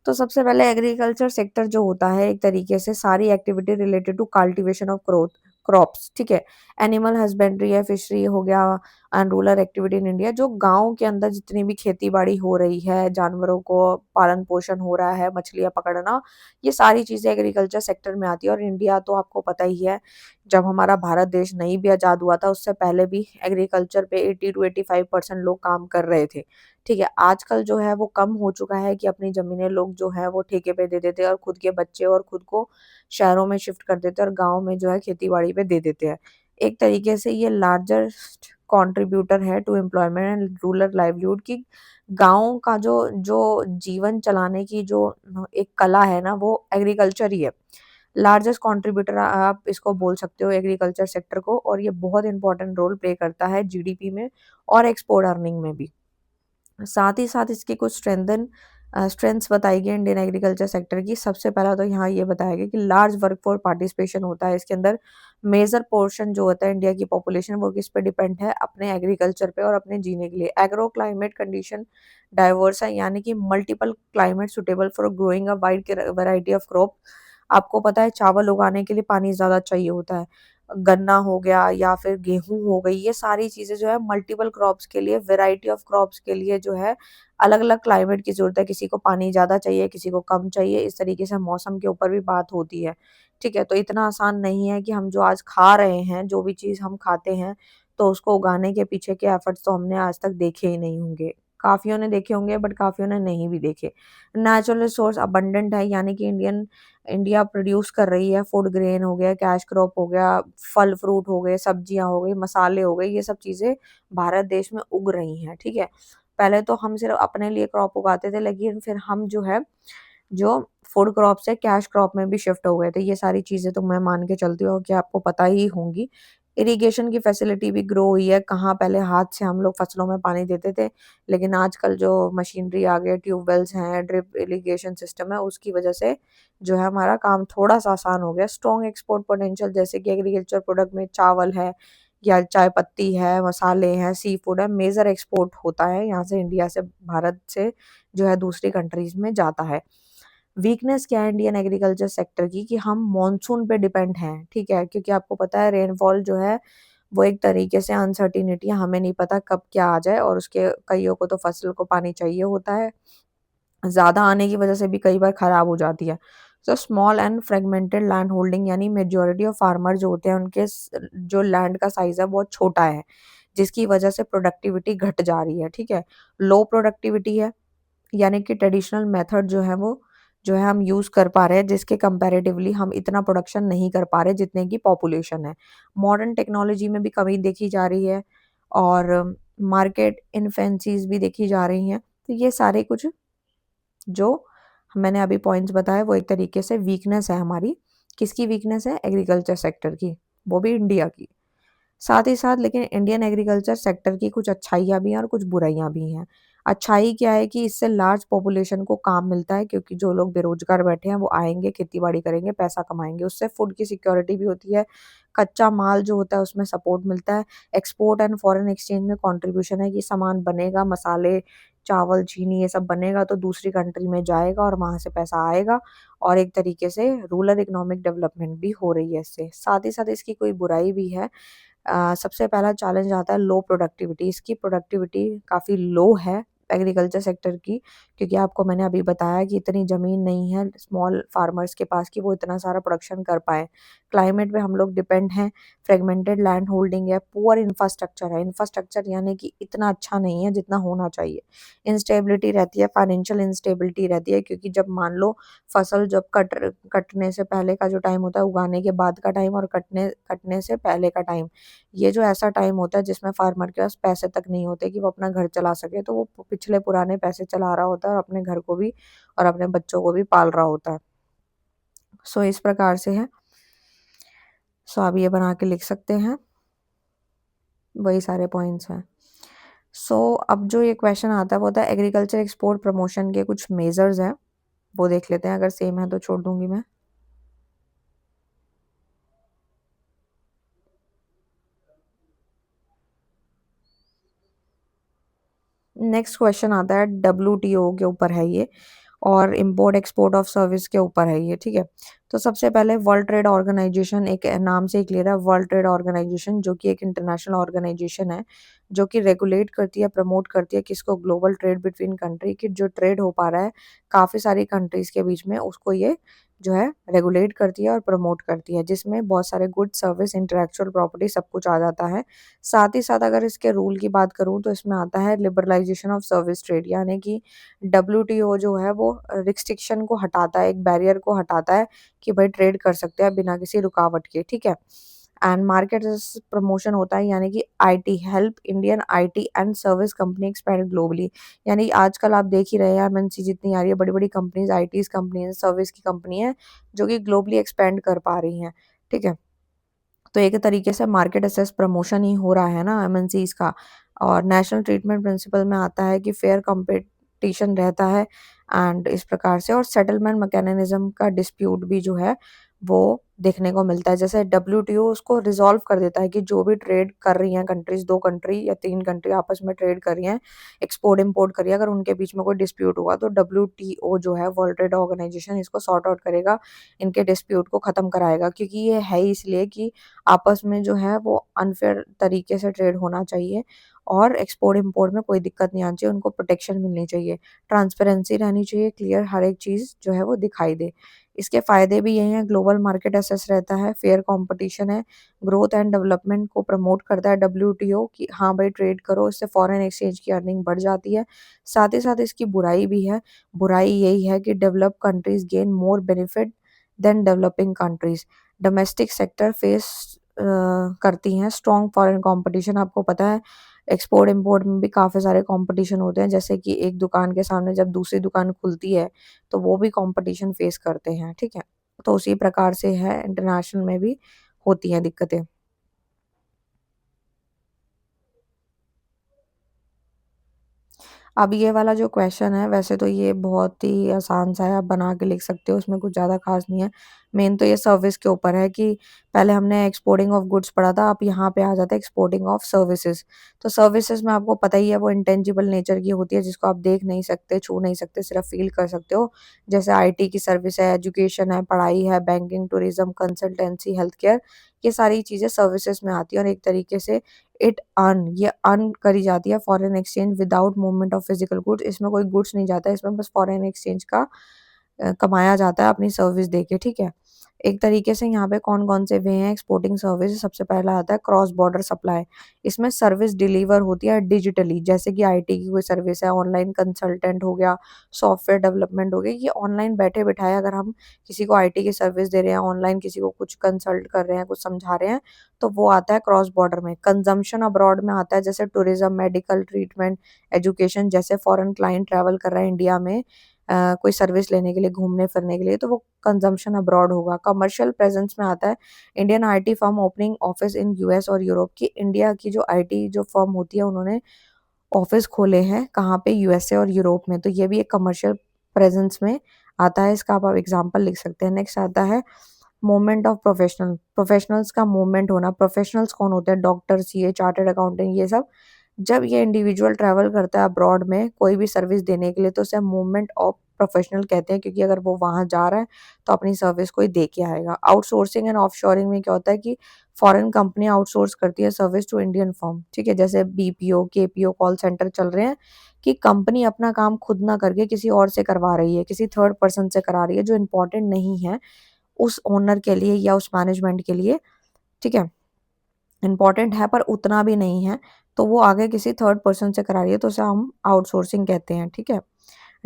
तो सबसे पहले एग्रीकल्चर सेक्टर जो होता है एक तरीके से सारी activity related to cultivation of crops, ठीक है? एनिमल हस्बेंड्री है, फिशरी हो गया and rural activity in India, जो गाँव के अंदर जितनी भी खेती-बाड़ी हो रही है, जानवरों को पालन-पोषण हो रहा है, मछलियाँ पकड़ना, ये सारी चीज़ें एग्रीकल्चर सेक्टर में आती है। और इंडिया तो आपको पता ही है, जब हमारा भारत देश नहीं भी आज़ाद हुआ था, उससे पहले भी एग्रीकल्चर पे 80 टू 85% लोग काम कर रहे थे। ठीक है, आजकल जो है वो कम हो चुका है कि अपनी ज़मीनें लोग जो है वो ठेके पे दे देते हैं और खुद के बच्चे और खुद को शहरों में शिफ्ट कर देते हैं और गाँव में जो है खेती-बाड़ी पे दे देते हैं। एक तरीके से ये लार्जेस्ट कंट्रीब्यूटर है to employment and rural livelihood कि गाँव का जो जो जीवन चलाने की जो एक कला है ना, वो एग्रीकल्चर ही है। लार्जेस्ट कंट्रीब्यूटर आप इसको बोल सकते हो एग्रीकल्चर सेक्टर को, और ये बहुत इंपॉर्टेंट रोल प्ले करता है जीडीपी में और एक्सपोर्ट अर्निंग में भी। साथ ही साथ इसकी कुछ स्ट्रेंथ्स बताई गई इंडियन एग्रीकल्चर सेक्टर की। सबसे पहला तो यहाँ ये बताया गया कि लार्ज वर्कफोर्स पार्टिसिपेशन होता है इसके अंदर। मेजर पोर्शन जो होता है इंडिया की पॉपुलेशन वो किस पे डिपेंड है, अपने एग्रीकल्चर पे और अपने जीने के लिए। एग्रो क्लाइमेट कंडीशन डाइवर्स है, यानी कि multiple climate suitable for growing a wide variety of crop. आपको पता है चावल उगाने के लिए पानी ज़्यादा चाहिए होता है। गन्ना हो गया या फिर गेहूँ हो गई, ये सारी चीज़ें जो है मल्टीपल क्रॉप्स के लिए, वैरायटी ऑफ क्रॉप्स के लिए जो है अलग-अलग क्लाइमेट की ज़रूरत है। किसी को पानी ज़्यादा चाहिए, किसी को कम चाहिए, इस तरीके से मौसम के ऊपर भी बात होती है। ठीक है? तो इतना आसान नहीं है कि हम जो आज खा रहे हैं, जो भी चीज़ हम खाते हैं, तो उसको उगाने के पीछे के एफर्ट्स तो हमने आज तक देखे ही नहीं होंगे। काफ़ियों ने देखे होंगे बट काफ़ियों ने नहीं भी देखे। नेचुरल रिसोर्स अबंडेंट है, यानी कि इंडिया प्रोड्यूस कर रही है, फूड ग्रेन हो गया, कैश क्रॉप हो गया, फल फ्रूट हो गए, सब्जियाँ हो गई, मसाले हो गए, ये सब चीज़ें भारत देश में उग रही हैं, ठीक है? पहले तो हम सिर्फ़ अपने लिए क्रॉप उगाते थे, लेकिन फिर हम जो है, जो फूड क्रॉप से कैश क्रॉप में भी शिफ्ट हो गए थे। ये सारी चीज़ें तो मैं मान के चलती हूँ कि आपको पता ही होंगी। इरिगेशन की फैसिलिटी भी ग्रो हुई है, कहाँ पहले हाथ से हम लोग फसलों में पानी देते थे, लेकिन आजकल जो मशीनरी आ गई है, ट्यूबवेल्स हैं, ड्रिप इरिगेशन सिस्टम है, उसकी वजह से जो है हमारा काम थोड़ा-सा आसान हो गया। स्ट्रॉन्ग एक्सपोर्ट पोटेंशियल, जैसे कि एग्रीकल्चर प्रोडक्ट में चावल है या चाय पत्ती है, मसाले हैं, सी फूड है, मेजर एक्सपोर्ट होता है यहाँ से, इंडिया से, भारत से जो है दूसरी कंट्रीज़ में जाता है। वीकनेस क्या है इंडियन एग्रीकल्चर सेक्टर की, कि हम मॉनसून पे डिपेंड हैं, ठीक है, क्योंकि आपको पता है रेनफॉल जो है वो एक तरीके से अनसर्टिनिटी है, हमें नहीं पता कब क्या आ जाए, और उसके कईयों को तो फसल को पानी चाहिए होता है, ज़्यादा आने की वजह से भी कई बार खराब हो जाती है। तो small and fragmented land holding, यानी मेजॉरिटी ऑफ फार्मर जो होते हैं उनके जो लैंड का साइज है बहुत छोटा है, जिसकी वजह से प्रोडक्टिविटी घट जा रही है, ठीक है। लो प्रोडक्टिविटी है, यानी कि ट्रेडिशनल मेथड जो है वो जो है हम यूज़ कर पा रहे हैं, जिसके कंपैरेटिवली हम इतना प्रोडक्शन नहीं कर पा रहे जितने की पॉपुलेशन है। मॉडर्न टेक्नोलॉजी में भी कमी देखी जा रही है, और मार्केट इनफेंसीज भी देखी जा रही हैं। तो ये सारे कुछ जो मैंने अभी पॉइंट्स बताए वो एक तरीके से वीकनेस है हमारी। किसकी वीकनेस है? एग्रीकल्चर सेक्टर की, वो भी इंडिया की। साथ ही साथ लेकिन इंडियन एग्रीकल्चर सेक्टर की कुछ अच्छाइयाँ भी हैं और कुछ बुराइयाँ भी हैं। अच्छाई क्या है कि इससे लार्ज पॉपुलेशन को काम मिलता है, क्योंकि जो लोग बेरोजगार बैठे हैं वो आएंगे, खेती-बाड़ी करेंगे, पैसा कमाएँगे। उससे फूड की सिक्योरिटी भी होती है, कच्चा माल जो होता है उसमें सपोर्ट मिलता है, एक्सपोर्ट एंड फॉरेन एक्सचेंज में कंट्रीब्यूशन है कि सामान बनेगा, मसाले, चावल, चीनी ये सब बनेगा तो दूसरी कंट्री में जाएगा और वहाँ से पैसा आएगा, और एक तरीके से रूरल इकोनॉमिक डेवलपमेंट भी हो रही है इससे। साथ ही साथ इसकी कोई बुराई भी है। सबसे पहला चैलेंज आता है लो प्रोडक्टिविटी। इसकी प्रोडक्टिविटी काफ़ी लो है एग्रीकल्चर सेक्टर की, क्योंकि आपको मैंने अभी बताया कि इतनी ज़मीन नहीं है स्मॉल फार्मर्स के पास कि वो इतना सारा प्रोडक्शन कर पाएँ। क्लाइमेट पे हम लोग डिपेंड हैं, फ्रेगमेंटेड लैंड होल्डिंग है, पुअर इंफ्रास्ट्रक्चर है। इंफ्रास्ट्रक्चर यानी कि इतना अच्छा नहीं है जितना होना चाहिए। इंस्टेबिलिटी रहती है, फाइनेंशियल इंस्टेबिलिटी रहती है, क्योंकि जब मान लो फसल जब कटने से पहले का जो टाइम होता है, उगाने के बाद का टाइम, और कटने कटने से पहले का टाइम, ये जो ऐसा टाइम होता है जिसमें फार्मर के पास पैसे तक नहीं होते कि वो अपना घर चला सके, तो वो पिछले पुराने पैसे चला रहा होता है और अपने घर को भी और अपने बच्चों को भी पाल रहा होता है। सो इस प्रकार से है। सो आप ये बना के लिख सकते हैं, वही सारे पॉइंट्स हैं। सो अब जो ये क्वेश्चन आता है वो होता है एग्रीकल्चर एक्सपोर्ट प्रमोशन के कुछ मेजर्स हैं, वो देख लेते हैं, अगर सेम है तो छोड़ दूंगी मैं। नेक्स्ट क्वेश्चन आता है डब्ल्यूटीओ के ऊपर है ये, और इम्पोर्ट एक्सपोर्ट ऑफ सर्विस के ऊपर है ये, ठीक है। तो सबसे पहले वर्ल्ड ट्रेड ऑर्गेनाइजेशन, एक नाम से ही क्लियर है, वर्ल्ड ट्रेड ऑर्गेनाइजेशन जो कि एक इंटरनेशनल ऑर्गेनाइजेशन है, जो कि रेगुलेट करती है, प्रमोट करती है किसको? ग्लोबल ट्रेड बिटवीन कंट्री, की जो ट्रेड हो पा रहा है काफ़ी सारी कंट्रीज़ के बीच में, उसको ये जो है रेगुलेट करती है और प्रमोट करती है, जिसमें बहुत सारे गुड सर्विस इंटेलेक्चुअल प्रॉपर्टी सब कुछ आ जाता है। साथ ही साथ अगर इसके रूल की बात करूँ तो इसमें आता है लिबरलाइजेशन ऑफ सर्विस ट्रेड, यानी कि डब्ल्यूटीओ जो है वो रिस्ट्रिक्शन को हटाता है, एक बैरियर को हटाता है कि भाई ट्रेड कर सकते हैं बिना किसी रुकावट के, ठीक है। एंड मार्केट प्रमोशन होता है, यानी कि IT help Indian IT and service company expand globally, यानी आजकल आप देख ही रहे हैं एमएनसी जितनी आ रही है, बड़ी बड़ी कंपनीज, आईटीज कंपनी है, सर्विस की कंपनी है, जो कि ग्लोबली एक्सपेंड कर पा रही हैं, ठीक है। तो एक तरीके से मार्केट असेस प्रमोशन ही हो रहा है ना एमएनसीज का। और नेशनल ट्रीटमेंट प्रिंसिपल में आता है कि फेयर कंपटीशन रहता है, एंड इस प्रकार से, और सेटलमेंट मैकेनिज्म का डिस्प्यूट भी जो है वो देखने को मिलता है। जैसे डब्ल्यूटीओ उसको रिजॉल्व कर देता है कि जो भी ट्रेड कर रही हैं कंट्रीज, 2 कंट्री या 3 कंट्री आपस में ट्रेड कर रही हैं, एक्सपोर्ट इंपोर्ट कर रही है, अगर उनके बीच में कोई डिस्प्यूट हुआ तो डब्ल्यूटीओ जो है वर्ल्ड ट्रेड ऑर्गेनाइजेशन इसको सॉर्ट आउट करेगा, इनके डिस्प्यूट को खत्म कराएगा, क्योंकि ये है ही इसलिए कि आपस में जो है वो अनफेयर तरीके से ट्रेड होना चाहिए, और एक्सपोर्ट इंपोर्ट में कोई दिक्कत नहीं आनी चाहिए, उनको प्रोटेक्शन मिलनी चाहिए, ट्रांसपेरेंसी रहनी चाहिए, क्लियर हर एक चीज़ जो है वो दिखाई दे। इसके फ़ायदे भी यही हैं, ग्लोबल मार्केट एक्सेस रहता है, फेयर कंपटीशन है, ग्रोथ एंड डेवलपमेंट को प्रमोट करता है डब्ल्यूटीओ कि हाँ भाई ट्रेड करो, इससे फॉरेन एक्सचेंज की अर्निंग बढ़ जाती है। साथ ही साथ इसकी बुराई भी है, बुराई यही है कि developed countries gain more benefit than developing countries. Domestic sector face करती हैं स्ट्रॉन्ग फॉरेन कंपटीशन। आपको पता है एक्सपोर्ट इंपोर्ट में भी काफ़ी सारे कंपटीशन होते हैं, जैसे कि एक दुकान के सामने जब दूसरी दुकान खुलती है तो वो भी कंपटीशन फेस करते हैं, ठीक है। तो उसी प्रकार से है इंटरनेशनल में भी होती हैं दिक्कतें। अब ये वाला जो क्वेश्चन है वैसे तो ये बहुत ही आसान सा है, आप बना के लिख सकते हो, उसमें कुछ ज़्यादा खास नहीं है। मेन तो ये सर्विस के ऊपर है कि पहले हमने एक्सपोर्टिंग ऑफ गुड्स पढ़ा था, अब यहाँ पे आ जाता है एक्सपोर्टिंग ऑफ सर्विसेज। तो सर्विसेज में आपको पता ही है वो इंटेंजिबल नेचर की होती है, जिसको आप देख नहीं सकते, छू नहीं सकते, सिर्फ फील कर सकते हो। जैसे आईटी की सर्विस है, एजुकेशन है, पढ़ाई है, banking, tourism, consultancy, health care, ये सारी चीज़ें सर्विसेज में आती है। और एक तरीके से ये अर्न करी जाती है foreign exchange without movement of physical goods. इसमें कोई गुड्स नहीं जाता है, इसमें बस फॉरेन एक्सचेंज का कमाया जाता है अपनी सर्विस देके, ठीक है। एक तरीके से यहाँ पे कौन कौन से वे हैं एक्सपोर्टिंग सर्विस, सबसे पहला आता है क्रॉस बॉर्डर सप्लाई। इसमें सर्विस डिलीवर होती है डिजिटली, जैसे कि आईटी की कोई सर्विस है, ऑनलाइन कंसल्टेंट हो गया, सॉफ्टवेयर डेवलपमेंट हो गया, ये ऑनलाइन बैठे बिठाए अगर हम किसी को आईटी की सर्विस दे रहे हैं, ऑनलाइन किसी को कुछ कंसल्ट कर रहे हैं, कुछ समझा रहे हैं, तो वो आता है क्रॉस बॉर्डर में। कंजम्पशन अब्रॉड में आता है जैसे टूरिज्म, मेडिकल ट्रीटमेंट, एजुकेशन, जैसे फॉरेन क्लाइंट ट्रैवल कर रहा है इंडिया में कोई सर्विस लेने के लिए, घूमने फिरने के लिए, तो वो कंजम्पशन अब्रॉड होगा। कमर्शियल प्रेजेंस में आता है Indian IT firm opening office in US और यूरोप की। इंडिया की जो आईटी जो फर्म होती है उन्होंने ऑफिस खोले हैं कहाँ पे, यूएसए और यूरोप में, तो ये भी एक कमर्शियल प्रेजेंस में आता है। इसका आप एग्जांपल लिख सकते हैं। नेक्स्ट आता है मूवमेंट ऑफ प्रोफेशनल्स का मूवमेंट होना। प्रोफेशनल्स कौन होते हैं? डॉक्टर, सीए, चार्टर्ड अकाउंटेंट, ये सब। जब ये इंडिविजुअल ट्रैवल करता है अब्रॉड में कोई भी सर्विस देने के लिए, तो उसे मूवमेंट ऑफ प्रोफेशनल कहते हैं, क्योंकि अगर वो वहां जा रहा है तो अपनी सर्विस कोई दे के आएगा। आउटसोर्सिंग एंड ऑफशोरिंग में क्या होता है कि फॉरेन कंपनी आउटसोर्स करती है सर्विस टू इंडियन फर्म, ठीक है। जैसे बीपीओ, केपीओ, कॉल सेंटर चल रहे हैं कि कंपनी अपना काम खुद ना करके किसी और से करवा रही है, किसी थर्ड पर्सन से करा रही है, जो इम्पोर्टेंट नहीं है उस ओनर के लिए या उस मैनेजमेंट के लिए, ठीक है। इम्पोर्टेंट है पर उतना भी नहीं है, तो वो आगे किसी थर्ड पर्सन से करा रही है, तो उसे हम आउटसोर्सिंग कहते हैं, ठीक है।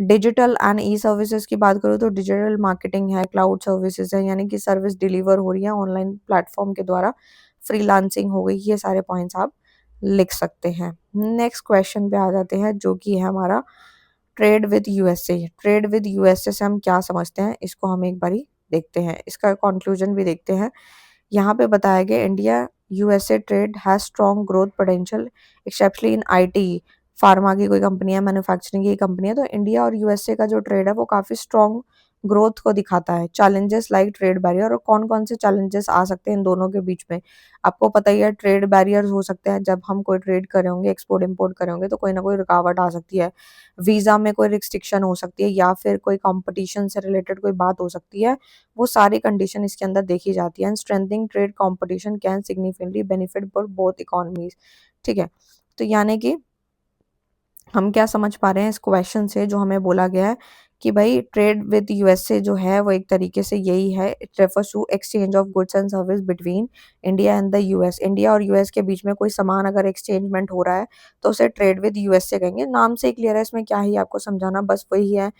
डिजिटल एंड ई सर्विसेज की बात करूँ तो डिजिटल मार्केटिंग है, क्लाउड सर्विसेज है, यानी कि सर्विस डिलीवर हो रही है ऑनलाइन प्लेटफॉर्म के द्वारा, फ्रीलांसिंग हो गई, ये सारे पॉइंट्स आप लिख सकते हैं। नेक्स्ट क्वेश्चन पे आ जाते हैं जो कि है हमारा trade with USA. Trade with USA से हम क्या समझते हैं, इसको हम एक बारी देखते हैं, इसका कंक्लूजन भी देखते हैं। यहाँ पे बताया गया India USA trade has strong growth potential exceptionally in IT. Pharma की कोई कंपनी है, मैन्युफैक्चरिंग की कंपनी है, तो इंडिया और यूएसए का जो ट्रेड है वो काफी स्ट्रॉन्ग ग्रोथ को दिखाता है। चैलेंजेस लाइक ट्रेड बैरियर, और कौन कौन से चैलेंजेस आ सकते हैं इन दोनों के बीच में, आपको पता ही है। ट्रेड बैरियर्स हो सकते हैं, जब हम कोई ट्रेड कर रहे होंगे, एक्सपोर्ट इम्पोर्ट कर रहे होंगे, तो कोई ना कोई रुकावट आ सकती है। वीजा में कोई रिस्ट्रिक्शन हो सकती है, या फिर कोई कंपटीशन से रिलेटेड कोई बात हो सकती है, वो सारी कंडीशन इसके अंदर देखी जाती है। And strengthening trade competition can significantly benefit for both economies, ठीक है। तो यानी कि हम क्या समझ पा रहे हैं इस क्वेश्चन से, जो हमें बोला गया है कि भाई ट्रेड विद यूएसए जो है वो एक तरीके से यही है, it refers to exchange of goods and service between India and the US. India और यूएस के बीच में कोई सामान अगर एक्सचेंजमेंट हो रहा है तो उसे ट्रेड विद यूएसए कहेंगे। नाम से ही क्लियर है, इसमें क्या ही आपको समझाना, बस वही है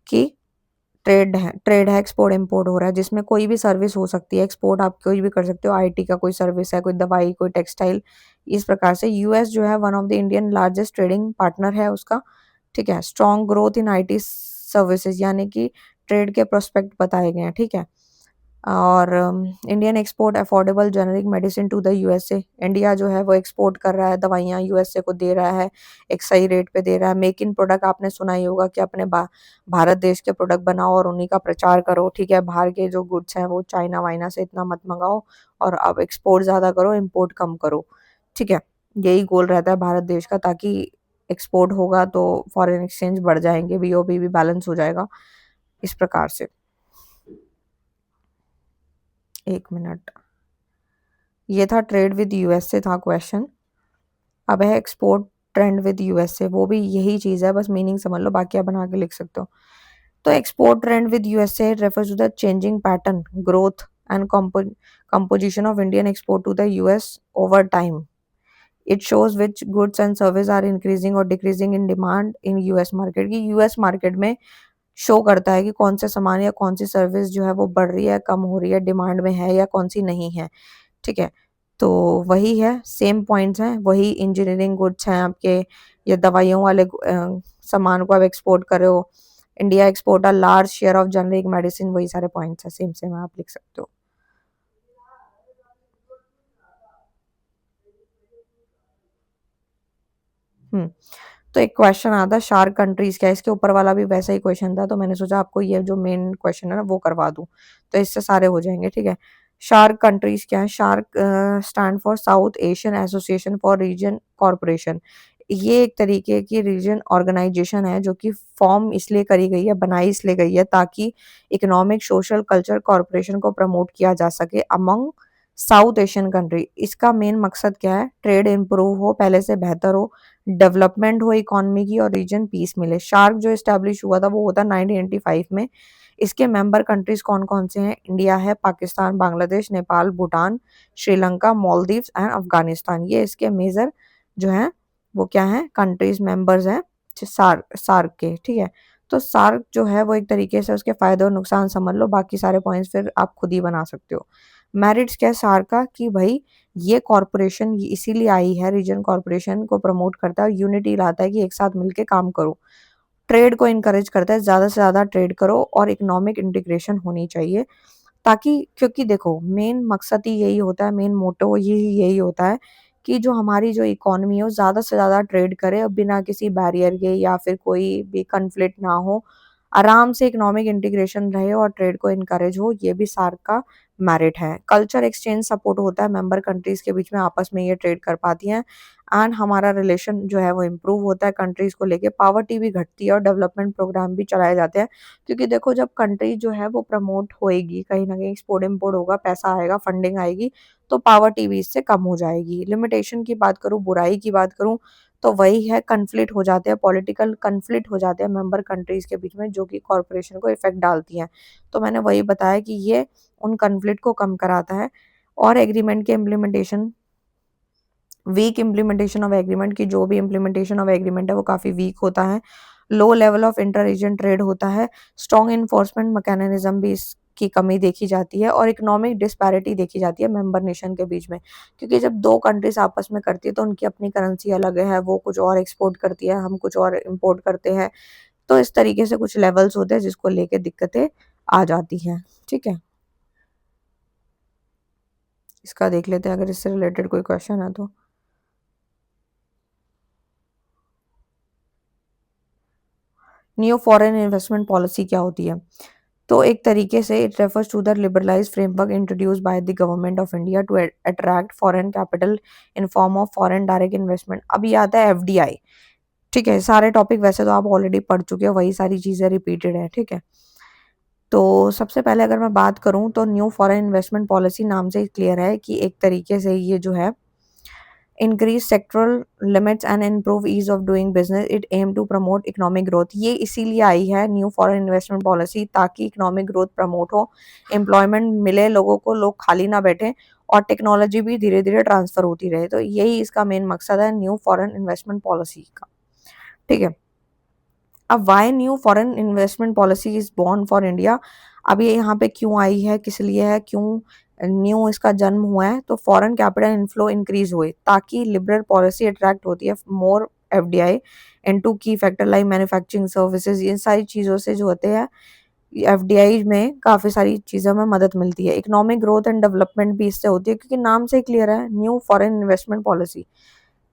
कि ट्रेड है, एक्सपोर्ट इम्पोर्ट हो रहा है, जिसमें कोई भी सर्विस हो सकती है। एक्सपोर्ट आप कोई भी कर सकते हो, आईटी का कोई सर्विस है, कोई दवाई, कोई टेक्सटाइल, इस प्रकार से। यूएस जो है one of the Indian largest trading partner है उसका, ठीक है। Strong growth in IT services, यानी कि ट्रेड के प्रोस्पेक्ट बताए गए हैं, ठीक है। और Indian export affordable generic medicine to the USA. India जो है वो एक्सपोर्ट कर रहा है दवाइयाँ, यूएसए को दे रहा है, एक सही रेट पे दे रहा है। मेक इन प्रोडक्ट आपने सुना ही होगा कि अपने भारत देश के प्रोडक्ट बनाओ और उन्हीं का प्रचार करो, ठीक है। बाहर के जो गुड्स हैं वो चाइना वाइना से इतना मत मंगाओ, और अब एक्सपोर्ट ज़्यादा करो, इम्पोर्ट कम करो, ठीक है। यही गोल रहता है भारत देश का, ताकि एक्सपोर्ट होगा तो फॉरेन एक्सचेंज बढ़ जाएंगे, बीओबी भी बैलेंस हो जाएगा, इस प्रकार से। एक मिनट, ये था ट्रेड विद यूएसए था क्वेश्चन। अब है एक्सपोर्ट ट्रेंड विद यूएसए, वो भी यही चीज है, बस मीनिंग समझ लो, बाकी आप बना के लिख सकते हो। तो export trend with USA refers to the changing pattern, growth and composition of Indian export to the US over time. It shows which goods and services are increasing or decreasing in demand in US market, कि US market में show करता है कि कौन से सामान या कौन सी सर्विस जो है वो बढ़ रही है, कम हो रही है, डिमांड में है, या कौन सी नहीं है, ठीक है। तो वही है, सेम पॉइंट्स हैं, वही इंजीनियरिंग गुड्स हैं आपके, या दवाइयों वाले सामान को आप एक्सपोर्ट कर रहे हो। India export a large share of generic medicine, वही सारे पॉइंट्स हैं, सेम सेम आप लिख सकते हो। हम्म तो एक क्वेश्चन आता है शार्क कंट्रीज क्या है, इसके ऊपर वाला भी वैसा ही क्वेश्चन था, तो मैंने सोचा आपको ये जो मेन क्वेश्चन है ना वो करवा दूं, तो इससे सारे हो जाएंगे। ठीक है, शार्क कंट्रीज क्या है? SAARC stand for South Asian Association for Region Corporation. ये एक तरीके की रीजन ऑर्गेनाइजेशन है जो कि फॉर्म इसलिए करी गई है, बनाई इसलिए गई है ताकि इकोनॉमिक सोशल कल्चर कॉरपोरेशन को प्रमोट किया जा सके अमंग साउथ एशियन कंट्री। इसका मेन मकसद क्या है? ट्रेड इंप्रूव हो, पहले से बेहतर हो, डेवलपमेंट हो इकोनॉमी की, और रीजन पीस मिले। शार्क जो एस्टेब्लिश हुआ था वो होता है 1985 में। इसके मेंबर कंट्रीज कौन कौन से हैं? इंडिया है, पाकिस्तान, बांग्लादेश, नेपाल, भूटान, श्रीलंका, मालदीव्स एंड अफगानिस्तान। ये इसके मेजर जो है वो क्या है? कंट्रीज मेंबर्स हैं सार्क सार्क के। ठीक है, तो सार्क जो है वो एक तरीके से उसके फायदे और नुकसान समझ लो, बाकी सारे पॉइंट्स फिर आप खुद ही बना सकते हो। मेरिट्स क्या है सार्क का? कि भाई ये कॉरपोरेशन इसीलिए आई है, रीजन कॉरपोरेशन को प्रमोट करता है, यूनिटी लाता है कि एक साथ मिलके काम करो, ट्रेड को इनकरेज करता है, ज़्यादा से ज़्यादा ट्रेड करो, और इकोनॉमिक इंटीग्रेशन होनी चाहिए ताकि, क्योंकि देखो मेन मकसद ही यही होता है, मेन मोटो ही यही होता है कि जो हमारी जो इकोनॉमी है वो ज़्यादा से ज़्यादा ट्रेड करे और बिना किसी बैरियर के या फिर कोई भी कन्फ्लिक्ट ना हो, आराम से इकोनॉमिक इंटीग्रेशन रहे और ट्रेड को इनकरेज हो। ये भी सार्क का मेरिट है। कल्चर एक्सचेंज सपोर्ट होता है, मेंबर कंट्रीज के बीच में आपस में ये ट्रेड कर पाती हैं, एंड हमारा रिलेशन जो है वो इम्प्रूव होता है कंट्रीज को लेके, पावर्टी भी घटती है और डेवलपमेंट प्रोग्राम भी चलाए जाते हैं। क्योंकि देखो जब कंट्री जो है वो प्रमोट होएगी, कहीं ना कहीं एक्सपोर्ट इम्पोर्ट होगा, पैसा आएगा, फंडिंग आएगी, तो पावर्टी भी इससे कम हो जाएगी। लिमिटेशन की बात करूँ, बुराई की बात करूँ, तो वही है, कन्फ्लिक्ट हो जाते हैं, पॉलिटिकल कन्फ्लिक्ट हो जाते हैं मेंबर कंट्रीज के बीच में जो कि कॉरपोरेशन को इफेक्ट डालती हैं। तो मैंने वही बताया कि ये उन कन्फ्लिक्ट को कम कराता है। और एग्रीमेंट के implementation, weak implementation of agreement की, जो भी इम्प्लीमेंटेशन ऑफ एग्रीमेंट है वो काफ़ी वीक होता है। Low level of inter region trade होता है। स्ट्रॉन्ग इन्फोर्समेंट मैकेनिज्म भी इसकी कमी देखी जाती है, और इकोनॉमिक डिस्पैरिटी देखी जाती है मेंबर नेशन के बीच में, क्योंकि जब दो कंट्रीज आपस में करती है तो उनकी अपनी करेंसी अलग है, वो कुछ और एक्सपोर्ट करती है, हम कुछ और इम्पोर्ट करते हैं, तो इस तरीके से कुछ लेवल्स होते हैं जिसको लेके दिक्कतें आ जाती हैं। ठीक है, इसका देख लेते हैं अगर इससे रिलेटेड कोई क्वेश्चन है तो। न्यू फॉरेन इन्वेस्टमेंट पॉलिसी क्या होती है? तो एक तरीके से it refers to the liberalized framework introduced by the government of India to attract foreign capital in form of foreign direct investment. अभी आता है एफडीआई। ठीक है, सारे टॉपिक वैसे तो आप ऑलरेडी पढ़ चुके हो, वही सारी चीजें रिपीटेड है। ठीक है, तो सबसे पहले अगर मैं बात करूं तो न्यू फॉरेन इन्वेस्टमेंट पॉलिसी नाम से क्लियर है कि एक तरीके से ये जो है increase sectoral limits and improve ease of doing business, it aim to promote economic growth. ये इसीलिए आई है न्यू फॉरेन इन्वेस्टमेंट पॉलिसी ताकि इकोनॉमिक ग्रोथ प्रमोट हो, एम्प्लॉयमेंट मिले लोगों को, लोग खाली ना बैठे, और टेक्नोलॉजी भी धीरे धीरे ट्रांसफर होती रहे। तो यही इसका मेन मकसद है न्यू फॉरेन इन्वेस्टमेंट पॉलिसी का। ठीक है, अब why new foreign investment policy is born for India. अब ये यहाँ पे क्यों आई है, किस लिए है, क्यों न्यू इसका जन्म हुआ है? तो फॉरेन कैपिटल इनफ्लो इंक्रीज हुए ताकि लिबरल पॉलिसी अट्रैक्ट होती है मोर एफडीआई इनटू की फैक्टर लाइक मैन्युफैक्चरिंग सर्विसेज। इन सारी चीज़ों से जो होते हैं एफडीआई में काफ़ी सारी चीज़ों में मदद मिलती है। इकोनॉमिक ग्रोथ एंड डेवलपमेंट भी इससे होती है, क्योंकि नाम से ही क्लियर है न्यू फॉरेन इन्वेस्टमेंट पॉलिसी।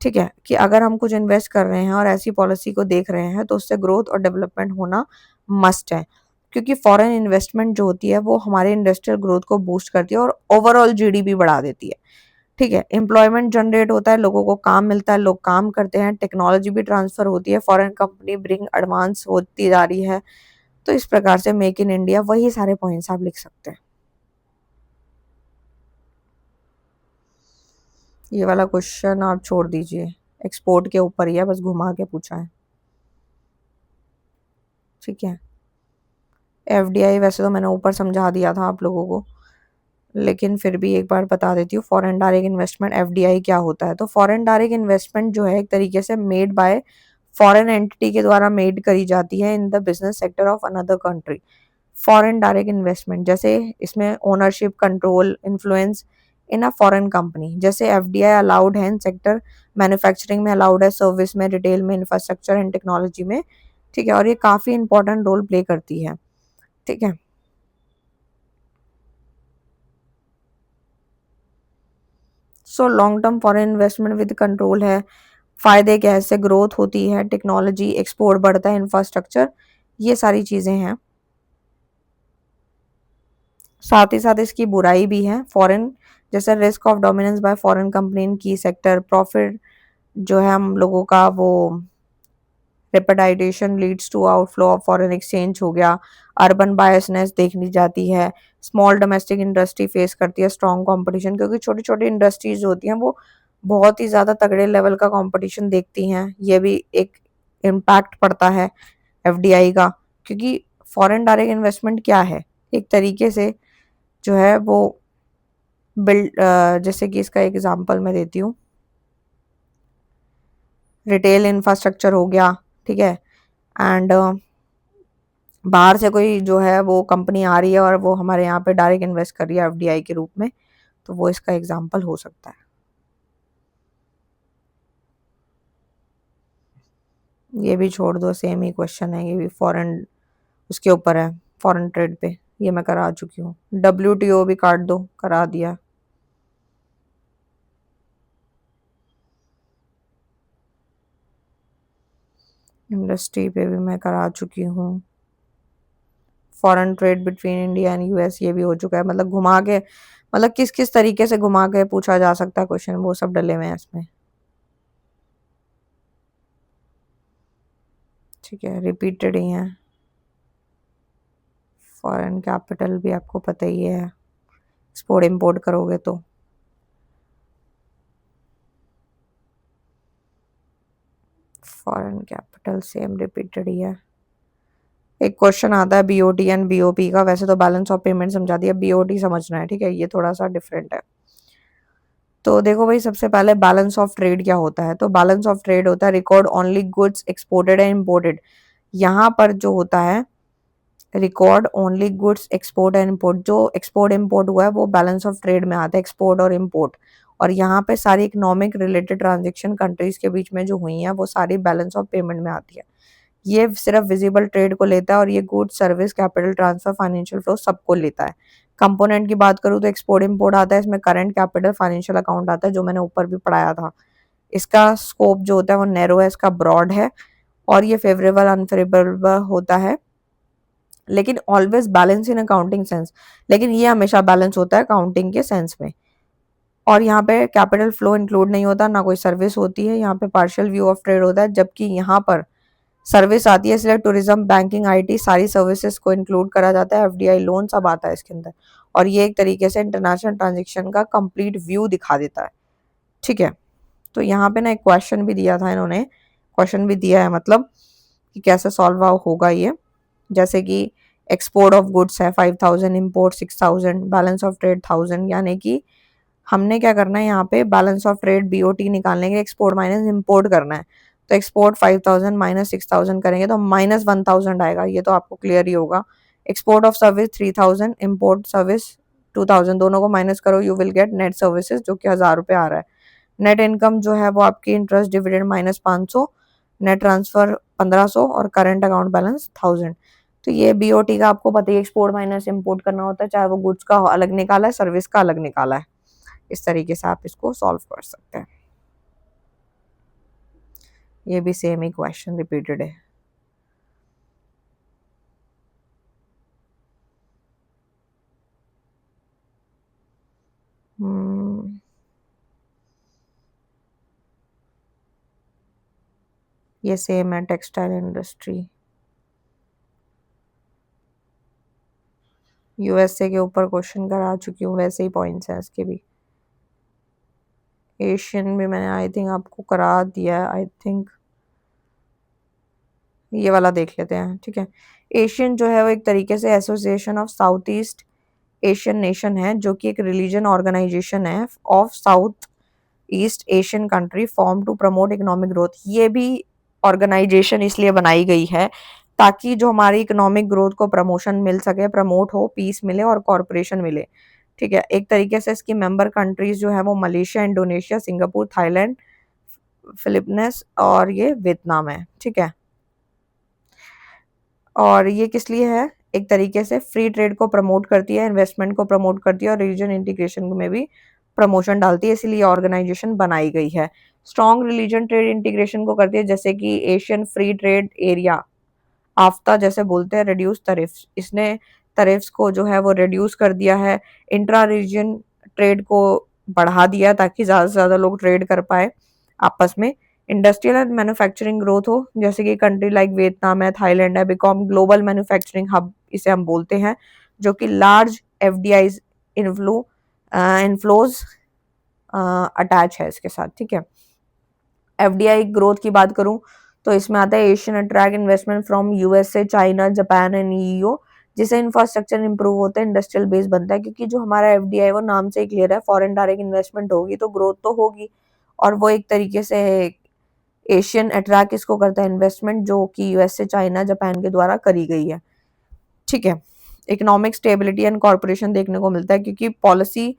ठीक है, कि अगर हम कुछ इन्वेस्ट कर रहे हैं और ऐसी पॉलिसी को देख रहे हैं तो उससे ग्रोथ और डेवलपमेंट होना मस्ट है, क्योंकि फॉरेन इन्वेस्टमेंट जो होती है वो हमारे इंडस्ट्रियल ग्रोथ को बूस्ट करती है और ओवरऑल जीडीपी बढ़ा देती है। ठीक है, एम्प्लॉयमेंट जनरेट होता है, लोगों को काम मिलता है, लोग काम करते हैं, टेक्नोलॉजी भी ट्रांसफर होती है, फॉरेन कंपनी ब्रिंग एडवांस होती जा रही है। तो इस प्रकार से मेक इन इंडिया, वही सारे पॉइंट्स आप लिख सकते हैं। ये वाला क्वेश्चन आप छोड़ दीजिए, एक्सपोर्ट के ऊपर ही है, बस घुमा के पूछा है। ठीक है, एफडीआई वैसे तो मैंने ऊपर समझा दिया था आप लोगों को, लेकिन फिर भी एक बार बता देती हूँ फॉरेन डायरेक्ट इन्वेस्टमेंट एफडीआई क्या होता है। तो फॉरेन डायरेक्ट इन्वेस्टमेंट जो है एक तरीके से मेड बाय फॉरेन एंटिटी के द्वारा मेड करी जाती है in the business sector of another country. Foreign direct investment जैसे इसमें ownership, control, influence in a foreign company. जैसे एफडीआई अलाउड है इन सेक्टर, मैन्युफैक्चरिंग में अलाउड है, सर्विस में, रिटेल में, इंफ्रास्ट्रक्चर एंड टेक्नोलॉजी में। ठीक है, और ये काफ़ी इंपॉर्टेंट रोल प्ले करती है। ठीक है, so long term foreign investment with control है, फायदे क्या है इससे? ग्रोथ होती है, टेक्नोलॉजी, एक्सपोर्ट बढ़ता है, इंफ्रास्ट्रक्चर, ये सारी चीजें हैं। साथ ही साथ इसकी बुराई भी है, फॉरेन, जैसे risk of dominance by foreign company in key sector, profit जो है हम लोगों का वो repatriation leads to outflow of foreign exchange हो गया, अर्बन बायसनेस देखनी जाती है, स्मॉल डोमेस्टिक इंडस्ट्री फेस करती है स्ट्रॉन्ग कंपटीशन, क्योंकि छोटी छोटी इंडस्ट्रीज होती हैं वो बहुत ही ज़्यादा तगड़े लेवल का कंपटीशन देखती हैं, ये भी एक इम्पैक्ट पड़ता है एफडीआई का। क्योंकि फॉरेन डायरेक्ट इन्वेस्टमेंट क्या है, एक तरीके से जो है वो बिल्ड, जैसे कि इसका एग्जांपल मैं देती हूँ, रिटेल इंफ्रास्ट्रक्चर हो गया, ठीक है, एंड बाहर से कोई जो है वो कंपनी आ रही है और वो हमारे यहाँ पे डायरेक्ट इन्वेस्ट कर रही है एफडीआई के रूप में, तो वो इसका एग्जांपल हो सकता है। ये भी छोड़ दो, सेम ही क्वेश्चन है, ये भी फॉरेन उसके ऊपर है, फॉरेन ट्रेड पे, ये मैं करा चुकी हूँ। डब्ल्यूटीओ भी काट दो, करा दिया। इंडस्ट्री पे भी मैं करा चुकी हूँ। Foreign trade between India and US, ये भी हो चुका है। मतलब घुमा के, मतलब किस किस तरीके से घुमा के पूछा जा सकता है क्वेश्चन, वो सब डले हुए हैं इसमें। ठीक है, रिपीटेड ही है। फॉरेन कैपिटल भी आपको पता ही है, एक्सपोर्ट इंपोर्ट करोगे तो। फॉरेन कैपिटल सेम रिपीटेड ही है। एक क्वेश्चन आता है बीओटी एंड बीओपी का, वैसे तो बैलेंस ऑफ पेमेंट समझा दिया, बीओटी समझना है, ठीक है, ये थोड़ा सा डिफरेंट है। तो देखो भाई, सबसे पहले बैलेंस ऑफ ट्रेड क्या होता है? तो बैलेंस ऑफ ट्रेड होता है record only goods exported and imported. यहाँ पर जो होता है record only goods export and import, जो एक्सपोर्ट इम्पोर्ट हुआ है वो बैलेंस ऑफ ट्रेड में आता है, एक्सपोर्ट और इम्पोर्ट। और यहाँ पे सारी इकोनॉमिक रिलेटेड ट्रांजेक्शन कंट्रीज के बीच में जो हुई हैं वो सारी बैलेंस ऑफ पेमेंट में आती है। ये सिर्फ विजिबल ट्रेड को लेता है और ये goods, service, capital transfer, financial flow सबको लेता है। कंपोनेंट की बात करूँ तो एक्सपोर्ट इम्पोर्ट आता है, इसमें करंट कैपिटल, फाइनेंशियल अकाउंट आता है, जो मैंने ऊपर भी पढ़ाया था। इसका स्कोप जो होता है वो नैरो है, इसका ब्रॉड है, और ये फेवरेबल अनफेवरेबल होता है, लेकिन always balance in accounting sense, लेकिन ये हमेशा बैलेंस होता है अकाउंटिंग के सेंस में। और यहाँ पे कैपिटल फ्लो इंक्लूड नहीं होता, ना कोई सर्विस होती है, यहाँ पे पार्शियल व्यू ऑफ ट्रेड होता है, जबकि यहाँ पर सर्विस आती है, इसलिए टूरिज्म, बैंकिंग, आईटी सारी सर्विसेज को इंक्लूड करा जाता है, एफडीआई लोन सब आता है इसके अंदर। और ये एक तरीके से इंटरनेशनल ट्रांजेक्शन का कंप्लीट व्यू दिखा देता है, ठीक है। तो यहाँ पे ना एक क्वेश्चन भी दिया था इन्होंने, क्वेश्चन भी दिया है, मतलब कि कैसे सॉल्व होगा ये। जैसे कि एक्सपोर्ट ऑफ गुड्स है 5000, इम्पोर्ट 6000, बैलेंस ऑफ ट्रेड 1000, यानी कि हमने क्या करना है यहाँ पे बैलेंस ऑफ ट्रेड बीओटी निकालने के, एक्सपोर्ट माइनस इम्पोर्ट करना है। तो एक्सपोर्ट 5000 माइनस 6000 करेंगे तो माइनस 1000 आएगा, ये तो आपको क्लियर ही होगा। Export of service 3000, import service 2000, दोनों को माइनस करो, you will get net services जो कि 1000 रुपये आ रहा है। नेट इनकम जो है वो आपकी interest dividend minus 500, net transfer 1500 और करंट अकाउंट बैलेंस 1000। तो ये बीओटी का आपको पता ही, एक्सपोर्ट माइनस इम्पोर्ट करना होता है, चाहे वो गुड्स का अलग निकाला है, सर्विस का अलग निकाला है। इस तरीके से आप इसको सॉल्व कर सकते हैं। ये भी सेम ही क्वेश्चन रिपीटेड है। ये सेम है, टेक्सटाइल इंडस्ट्री, यूएसए के ऊपर क्वेश्चन करा चुकी हूँ, वैसे ही पॉइंट्स हैं इसके भी। एशियन भी मैंने आई थिंक आपको करा दिया है, आई थिंक ये वाला देख लेते हैं, ठीक है। एशियन जो है वो एक तरीके से association of south east Asian nation है, जो कि एक रिलीजन ऑर्गेनाइजेशन है of south east Asian country form to promote economic growth. ये भी ऑर्गेनाइजेशन इसलिए बनाई गई है ताकि जो हमारी इकोनॉमिक ग्रोथ को प्रमोशन मिल सके, प्रमोट हो, पीस मिले और कॉरपोरेशन मिले, ठीक है। एक तरीके से इसकी मेंबर कंट्रीज जो है वो Malaysia, Indonesia, Singapore, Thailand, Philippines और ये वियतनाम है, ठीक है। और ये किस लिए है? एक तरीके से फ्री ट्रेड को प्रमोट करती है, इन्वेस्टमेंट को प्रमोट करती है और रीजन इंटीग्रेशन में भी प्रमोशन डालती है, इसीलिए ऑर्गेनाइजेशन बनाई गई है। स्ट्रॉन्ग रिलीजन ट्रेड इंटीग्रेशन को करती है, जैसे कि एशियन फ्री ट्रेड एरिया, आफ्ता जैसे बोलते हैं, रिड्यूस टैरिफ्स, इसने टैरिफ्स को जो है वो रिड्यूस कर दिया है। इंट्रा रीजन ट्रेड को बढ़ा दिया ताकि ज़्यादा से ज़्यादा लोग ट्रेड कर पाए आपस में। इंडस्ट्रियल एंड मैन्युफैक्चरिंग ग्रोथ हो, जैसे कि कंट्री लाइक वियतनाम है, थाईलैंड है, बिकॉम ग्लोबल मैन्युफैक्चरिंग हब इसे हम बोलते हैं, जो कि लार्ज एफडीआईज इन्फ्लोज अटैच है इसके साथ, ठीक है। एफडीआई ग्रोथ की बात करूं तो इसमें आता है Asian attract investment from USA, China, Japan and EU, जिससे इंफ्रास्ट्रक्चर इंप्रूव होता है, इंडस्ट्रियल बेस बनता है, क्योंकि जो हमारा एफडीआई वो नाम से ही क्लियर है, फॉरेन डायरेक्ट इन्वेस्टमेंट होगी तो ग्रोथ तो होगी, और वो एक तरीके से एशियन अट्रैक्ट इसको करता है इन्वेस्टमेंट, जो कि यूएसए, चाइना, जापान के द्वारा करी गई है, ठीक है। इकोनॉमिक स्टेबिलिटी एंड कॉर्पोरेशन देखने को मिलता है, क्योंकि पॉलिसी